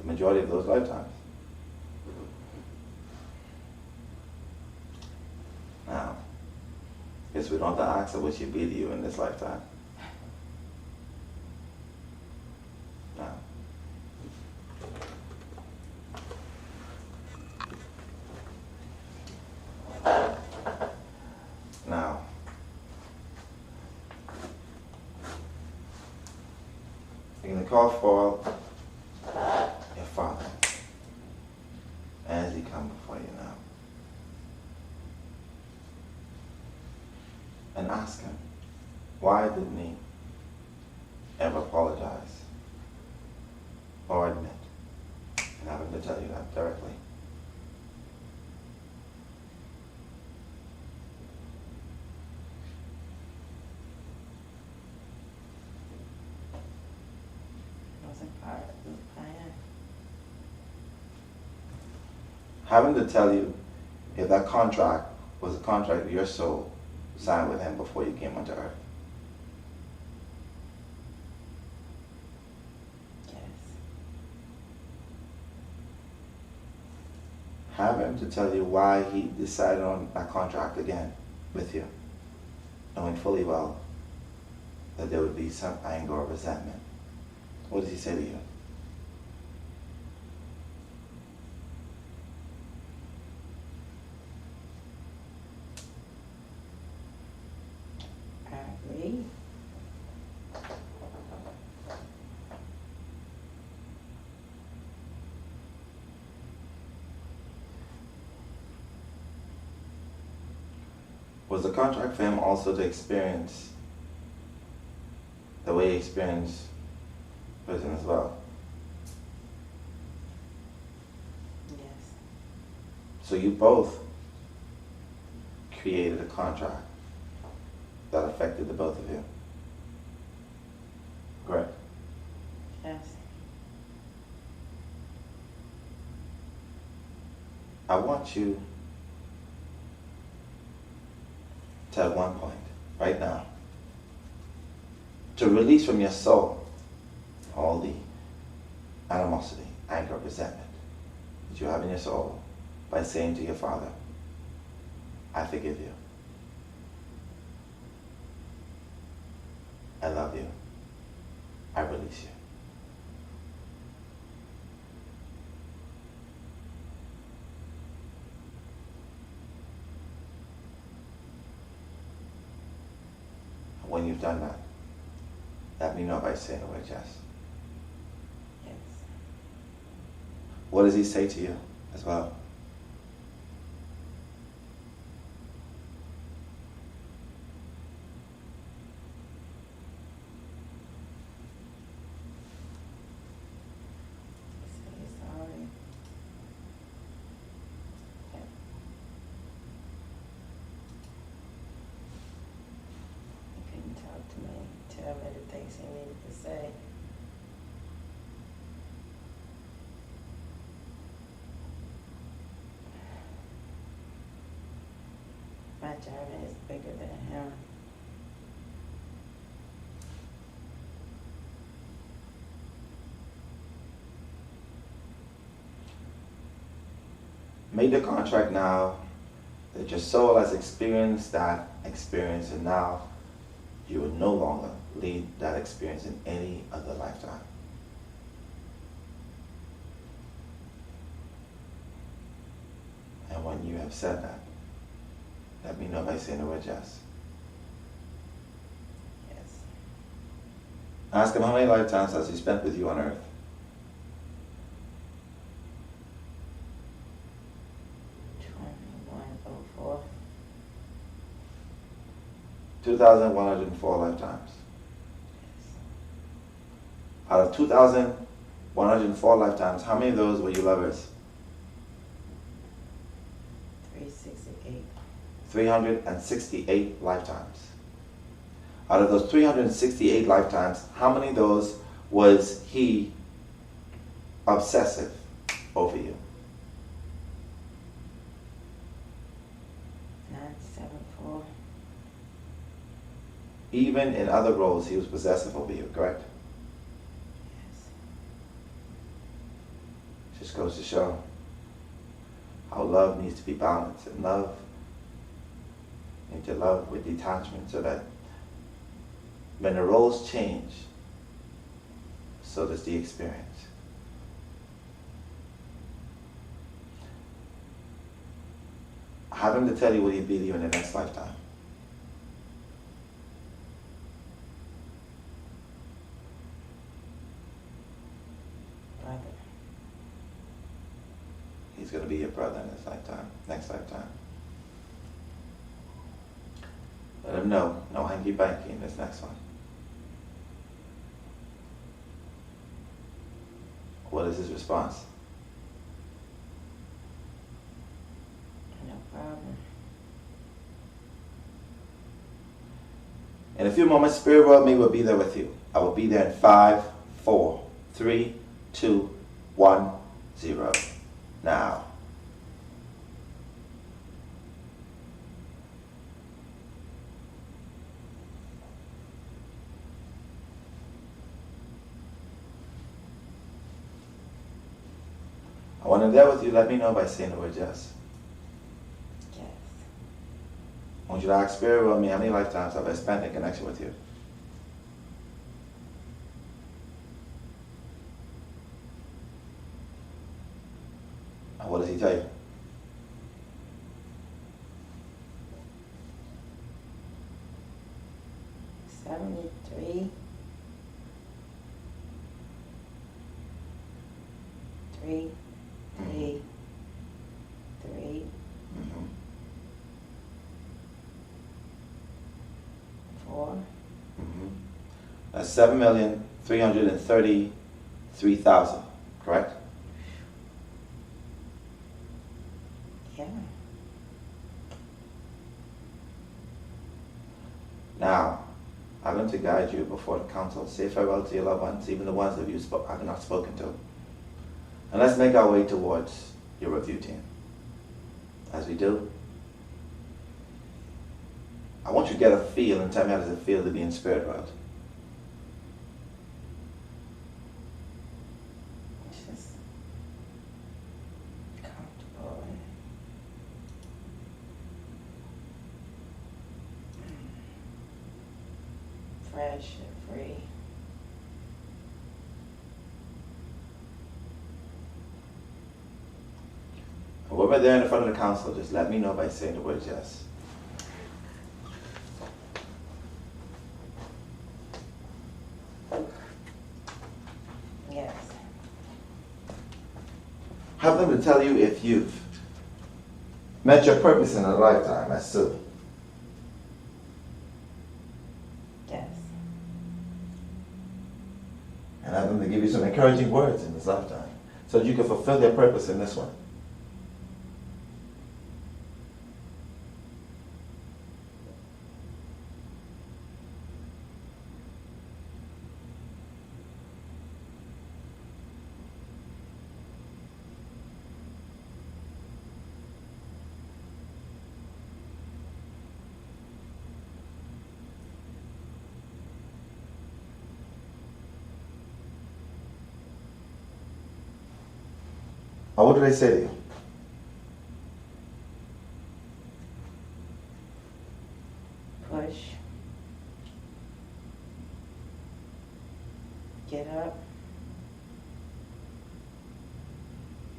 The majority of those lifetimes. Now, guess we don't have to ask her what she'd be to you in this lifetime. Now. Now, you're going to call for your father as he comes before you now. And ask him, why didn't he ever apologize or admit? And have him to tell you that directly. Wasn't part of the plan. Have him to tell you if that contract was a contract of your soul signed with him before you came onto earth. Yes. Have him to tell you why he decided on that contract again with you, knowing fully well that there would be some anger or resentment. What does he say to you? I agree. Was the contract for him also to experience the way he experienced prison as well? Yes. So you both created a contract that affected the both of you. Correct? Yes. I want you to at one point, right now, to release from your soul all the animosity, anger, resentment that you have in your soul by saying to your father, I forgive you. I love you. I release you. When you've done that, let me know by saying the word yes. Yes. What does he say to you as well? Say sorry. Yeah. He couldn't talk to me, tell me the things he needed to say. My journey is bigger than him. Make the contract now that your soul has experienced that experience, and now you will no longer lead that experience in any other lifetime. And when you have said that, let me know by saying the word yes. Yes. Ask him how many lifetimes has he spent with you on earth. 2104. 2,104 lifetimes. Out of 2,104 lifetimes, how many of those were you lovers? 368. 368 lifetimes. Out of those 368 lifetimes, how many of those was he obsessive over you? 974. Even in other roles, he was possessive over you, correct? Yes. Just goes to show how love needs to be balanced, and love, you need to love with detachment, so that when the roles change, so does the experience. Have him to tell you what he'd be to you in the next lifetime. Brother. He's going to be your brother in this lifetime, next lifetime. Let him know, no hanky-panky in this next one. What is his response? No problem. In a few moments, Spirit World Me will be there with you. I will be there in 5, 4, 3, 2, 1, 0. Now. When I'm there with you, let me know by saying the word yes. Yes. I want you to ask Spirit World Me, how many lifetimes have I spent in connection with you? And what does he tell you? $73. 3, 3, 3, 4. That's 7,333,000, correct? Yeah. Now, I'm going to guide you before the council. Say farewell to your loved ones, even the ones that you have not spoken to. And let's make our way towards your review team. As we do, I want you to get a feel and tell me how does it feel to be in spirit world. It's just comfortable and fresh and free. And when we're there in front of the council, just let me know by saying the word yes. Yes. Have them to tell you if you've met your purpose in a lifetime as Sue. Yes. And have them to give you some encouraging words in this lifetime so that you can fulfill their purpose in this one. Or what do they say to you? Push. Get up.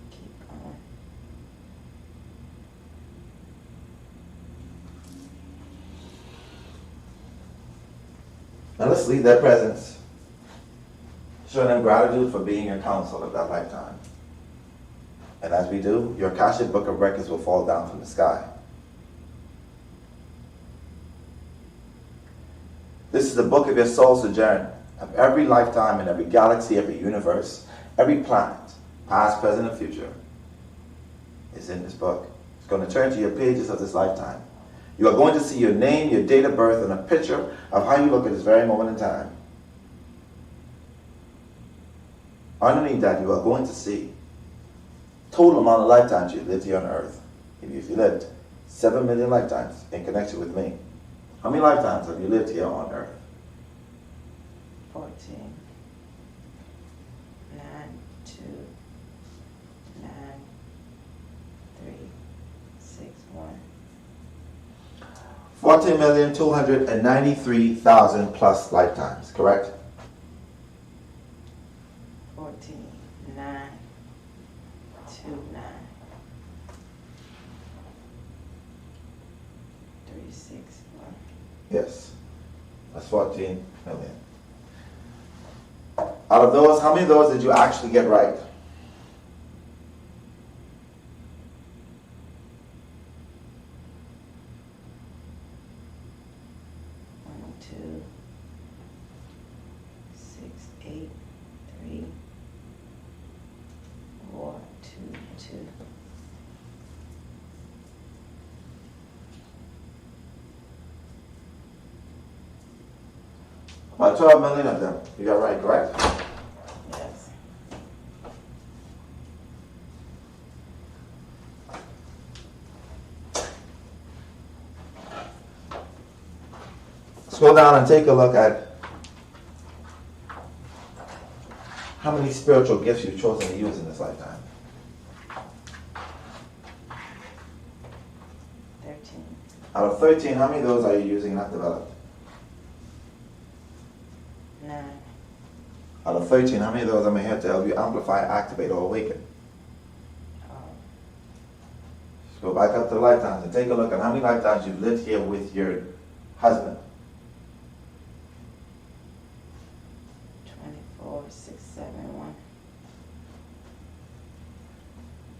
Keep going. Now let's leave their presence showing them gratitude for being your counsel of that lifetime. And as we do, your Akashic Book of Records will fall down from the sky. This is the book of your soul sojourn, of every lifetime in every galaxy, every universe, every planet, past, present, and future, is in this book. It's going to turn to your pages of this lifetime. You are going to see your name, your date of birth, and a picture of how you look at this very moment in time. Underneath that, you are going to see total amount of lifetimes you lived here on earth. If you lived 7 million lifetimes in connection with me, how many lifetimes have you lived here on earth? 14. 9, 2, 9, 3, 6, 1. 14,293,000 plus lifetimes, correct? 14, 9, 2, 9, 3, 6, 1. Yes. That's 14 million. Out of those, how many of those did you actually get right? 1, 2, 6, 8, 3, 4, 2, 2. About 12 million of them. You got right, correct? Yes. Scroll down and take a look at how many spiritual gifts you've chosen to use in this lifetime. 13. Out of 13, how many of those are you using not developed? 9. Out of 13, how many of those am I here to help you amplify, activate, or awaken? Just go back up to the lifetimes and take a look at how many lifetimes you've lived here with your husband. 24, 6, 7, 1.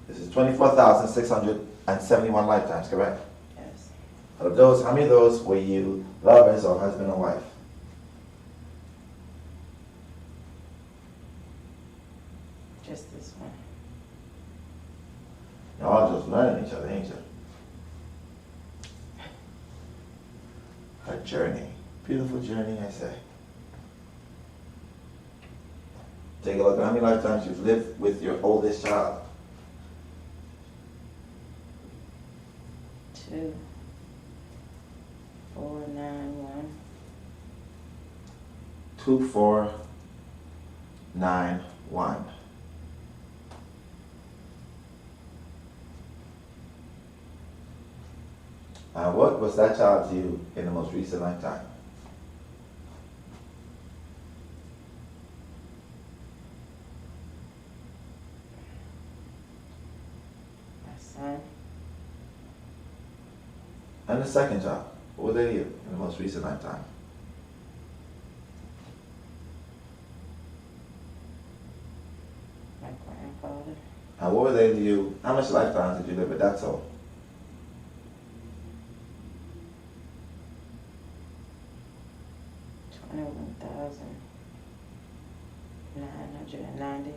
This is 24,671 lifetimes, correct? Yes. Out of those, how many of those were you lovers or husband and wife? Just this one. Y'all just learning each other, ain't you? A journey. Beautiful journey, I say. Take a look at how many lifetimes you've lived with your oldest child. 2, 4, 9, 1. 2, 4, 9, 1. What was that child to you in the most recent lifetime? My son. And the second child, what were they to you in the most recent lifetime? My grandfather. And what were they to you? How much lifetimes did you live with that soul? 21,990.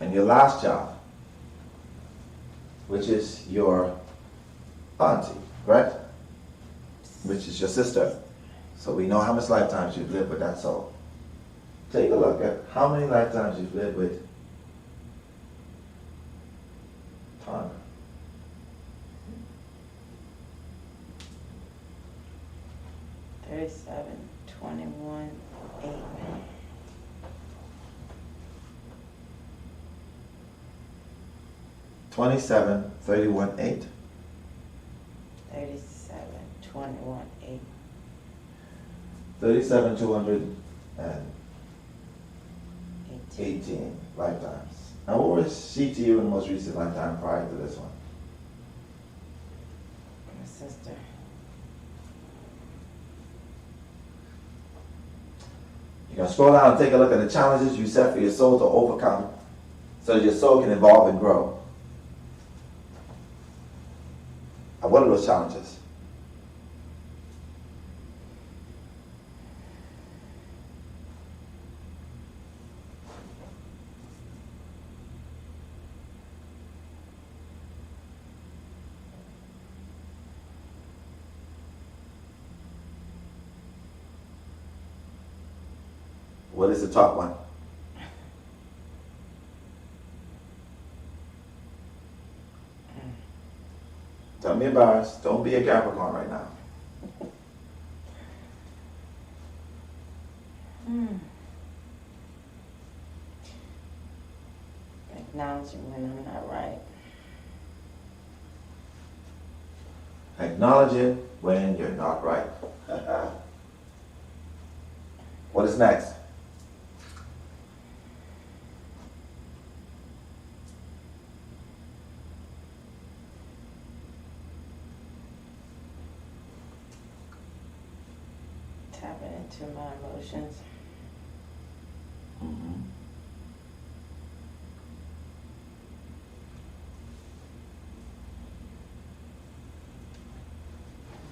And your last child, which is your auntie, right? Which is your sister. So we know how much lifetimes you've lived with that soul. Take a look at how many lifetimes you've lived with Tana. 37, 21, 8. 27, 31, 8. 37, 21, 8. 37, 218 lifetimes. Now what was she to you in the most recent lifetime prior to this one? My sister. You You're going to scroll down and take a look at the challenges you set for your soul to overcome so that your soul can evolve and grow. And what are those challenges? What is the top one? Don't be embarrassed. Don't be a Capricorn right now. Acknowledging when I'm not right. Acknowledge it when you're not right. What is next? Tapping into my emotions. Mm-hmm.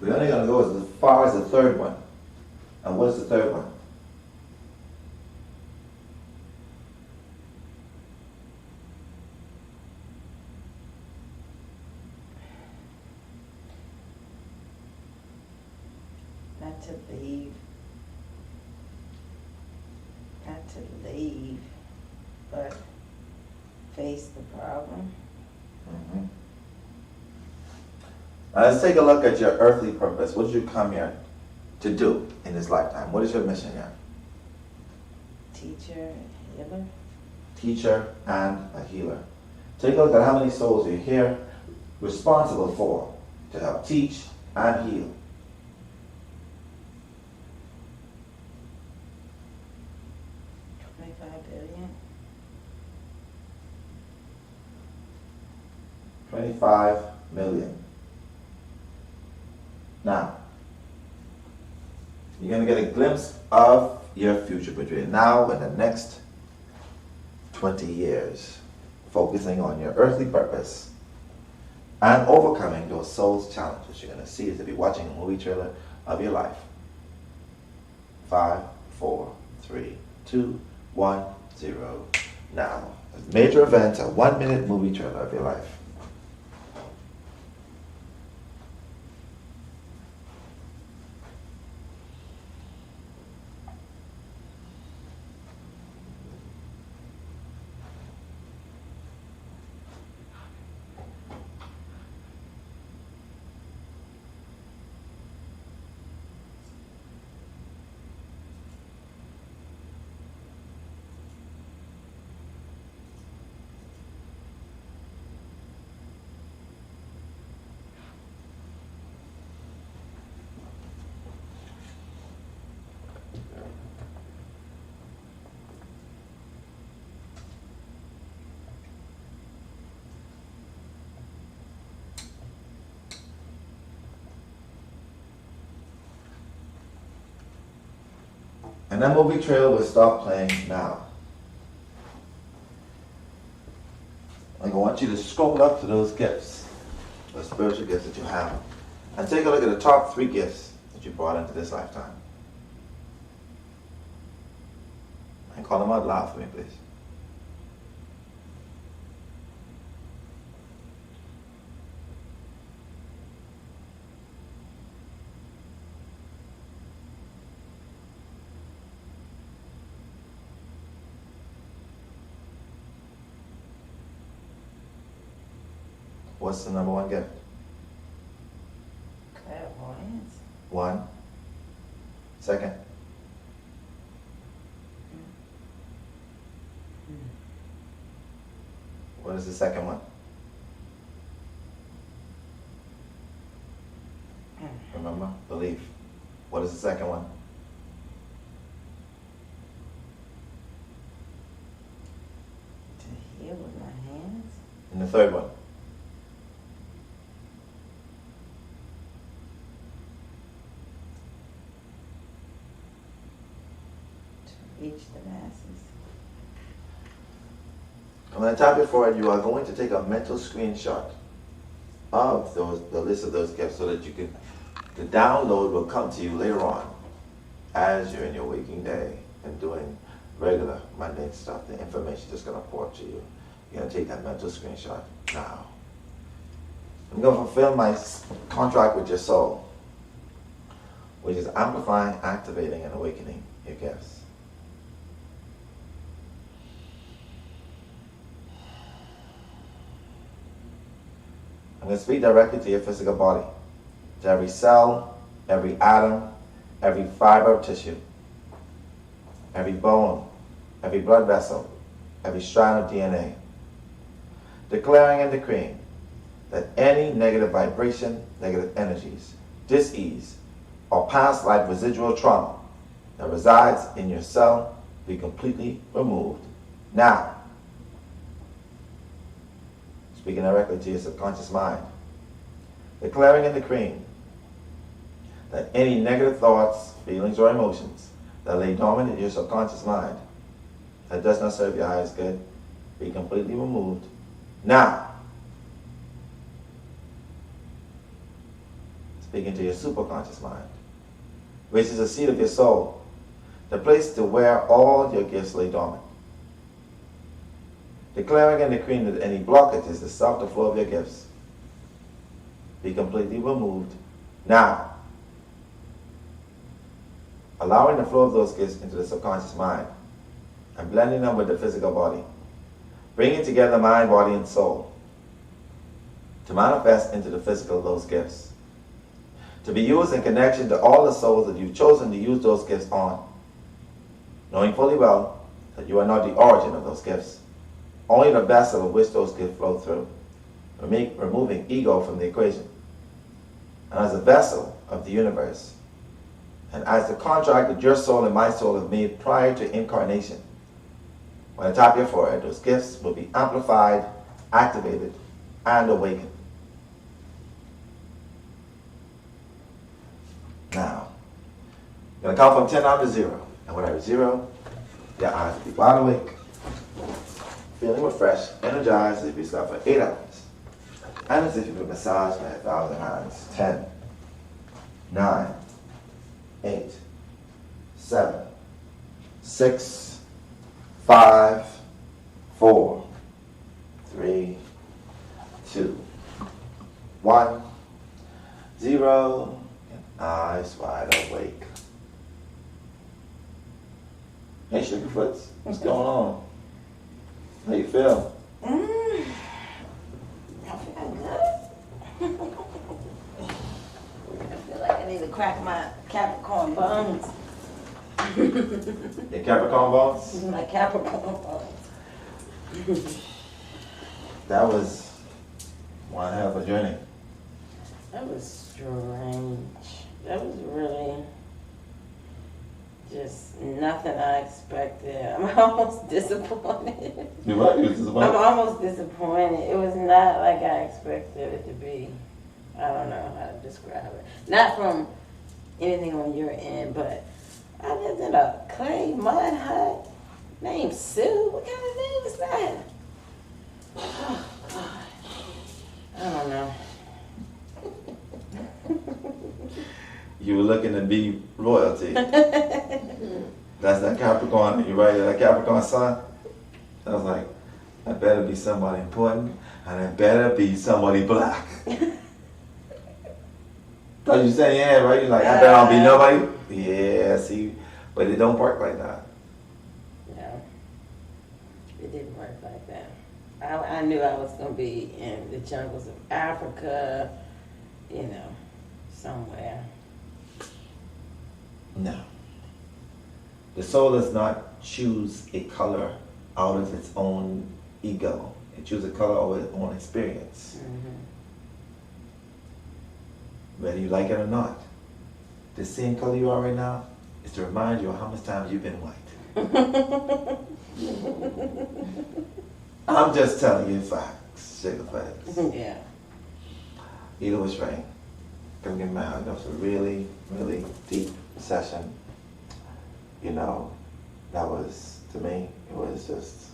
We're only going to go as far as the third one. And what is the third one? Not to leave. Not to leave, but face the problem. Mm-hmm. Now let's take a look at your earthly purpose. What did you come here to do in this lifetime? What is your mission here? Teacher, healer. Teacher and a healer. Take a look at how many souls you're here responsible for to help teach and heal. $25 billion. 25 million. Now, you're going to get a glimpse of your future between now and the next 20 years, focusing on your earthly purpose and overcoming those soul's challenges. You're going to see as if you're watching a movie trailer of your life. 5, 4, 3, 2, 1, 0. Now, a major event, a 1-minute movie trailer of your life. And that movie trailer will start playing now. I want you to scroll up to those gifts, those spiritual gifts that you have, and take a look at the top 3 gifts that you brought into this lifetime. And call them out loud for me, please. What's the number 1 gift? Clairvoyance. 1. Second. What is the second one? Remember? Belief. What is the second one? To heal with my hands. And the third one? Reach the masses. And when I tap your forehead, you are going to take a mental screenshot of the list of those gifts so that you can, the download will come to you later on as you're in your waking day and doing regular mundane stuff. The information is just going to pour to you. You're going to take that mental screenshot now. I'm going to fulfill my contract with your soul, which is amplifying, activating, and awakening your gifts. I'm going to speak directly to your physical body, to every cell, every atom, every fiber of tissue, every bone, every blood vessel, every strand of DNA, declaring and decreeing that any negative vibration, negative energies, dis-ease, or past life residual trauma that resides in your cell be completely removed now. Speaking directly to your subconscious mind, declaring and decreeing that any negative thoughts, feelings, or emotions that lay dormant in your subconscious mind that does not serve your highest good be completely removed now. Speaking to your superconscious mind, which is the seat of your soul, the place to where all your gifts lay dormant. Declaring and decreeing that any blockages that stop the flow of your gifts be completely removed now. Allowing the flow of those gifts into the subconscious mind and blending them with the physical body, bringing together mind, body, and soul to manifest into the physical those gifts, to be used in connection to all the souls that you've chosen to use those gifts on, knowing fully well that you are not the origin of those gifts, only the vessel of which those gifts flow through, removing ego from the equation. And as a vessel of the universe, and as the contract that your soul and my soul have made prior to incarnation, when I tap your forehead, those gifts will be amplified, activated, and awakened. Now, I'm going to count from 10 down to 0. And when I reach 0, your eyes will be wide awake, feeling refreshed, energized as if you slept for 8 hours. And as if you've been massaged by 1,000 hands. 10, 9, 8, 7, 6, 5, 4, 3, 2, 1, 0, and eyes wide awake. Hey, Sugarfoots, what's going on? How you feel? I feel good. I feel like I need to crack my Capricorn bones. Your Capricorn bones? My Capricorn bones. That was one hell of a journey. That was strange. That was really just nothing I expected. I'm almost disappointed. You what? You disappointed? I'm almost disappointed. It was not like I expected it to be. I don't know how to describe it. Not from anything on your end, but I lived in a clay mud hut named Sue. What kind of name is that? Oh, God. I don't know. You were looking to be royalty. That's that Capricorn. You right, that Capricorn sun. I was like, I better be somebody important, and I better be somebody black. Cause you say yeah, right? You're like, I better not be nobody. Yeah, see, but it don't work like that. No, it didn't work like that. I knew I was gonna be in the jungles of Africa, you know, somewhere. No. The soul does not choose a color out of its own ego. It chooses a color out of its own experience. Mm-hmm. Whether you like it or not. The same color you are right now is to remind you of how much times you've been white. I'm just telling you facts, sugar facts. Yeah. Either was right. Don't get mad. That was a really, really deep session. You know, that was, to me, it was just,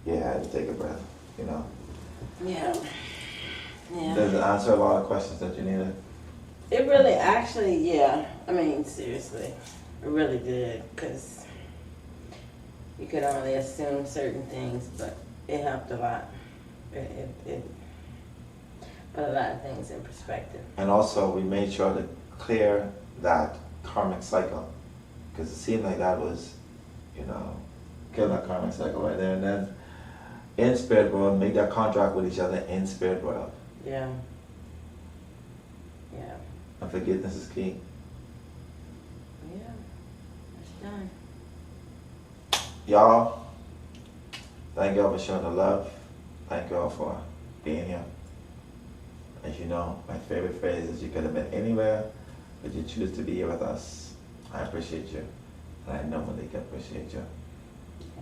yeah, I had to take a breath, you know. Yeah. Yeah. Does it answer a lot of questions that you needed? It really, actually, yeah. I mean, seriously, it really did, because you could only assume certain things, but it helped a lot. It put a lot of things in perspective. And also, we made sure to clear that karmic cycle, because it seemed like that was, you know, kill that karmic cycle right there, and then in spirit world, make that contract with each other in spirit world. Yeah. Yeah. And forgiveness is key. Yeah. It's done. Y'all, thank y'all for showing the love. Thank y'all for being here. As you know, my favorite phrase is you could have been anywhere, but you choose to be here with us. I appreciate you. And I know Malikah appreciate you.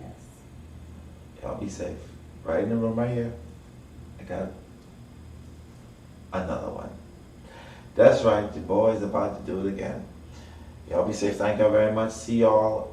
Yes. Y'all be safe. Right in the room right here, I got another one. That's right, the boy's about to do it again. Y'all be safe. Thank y'all very much. See y'all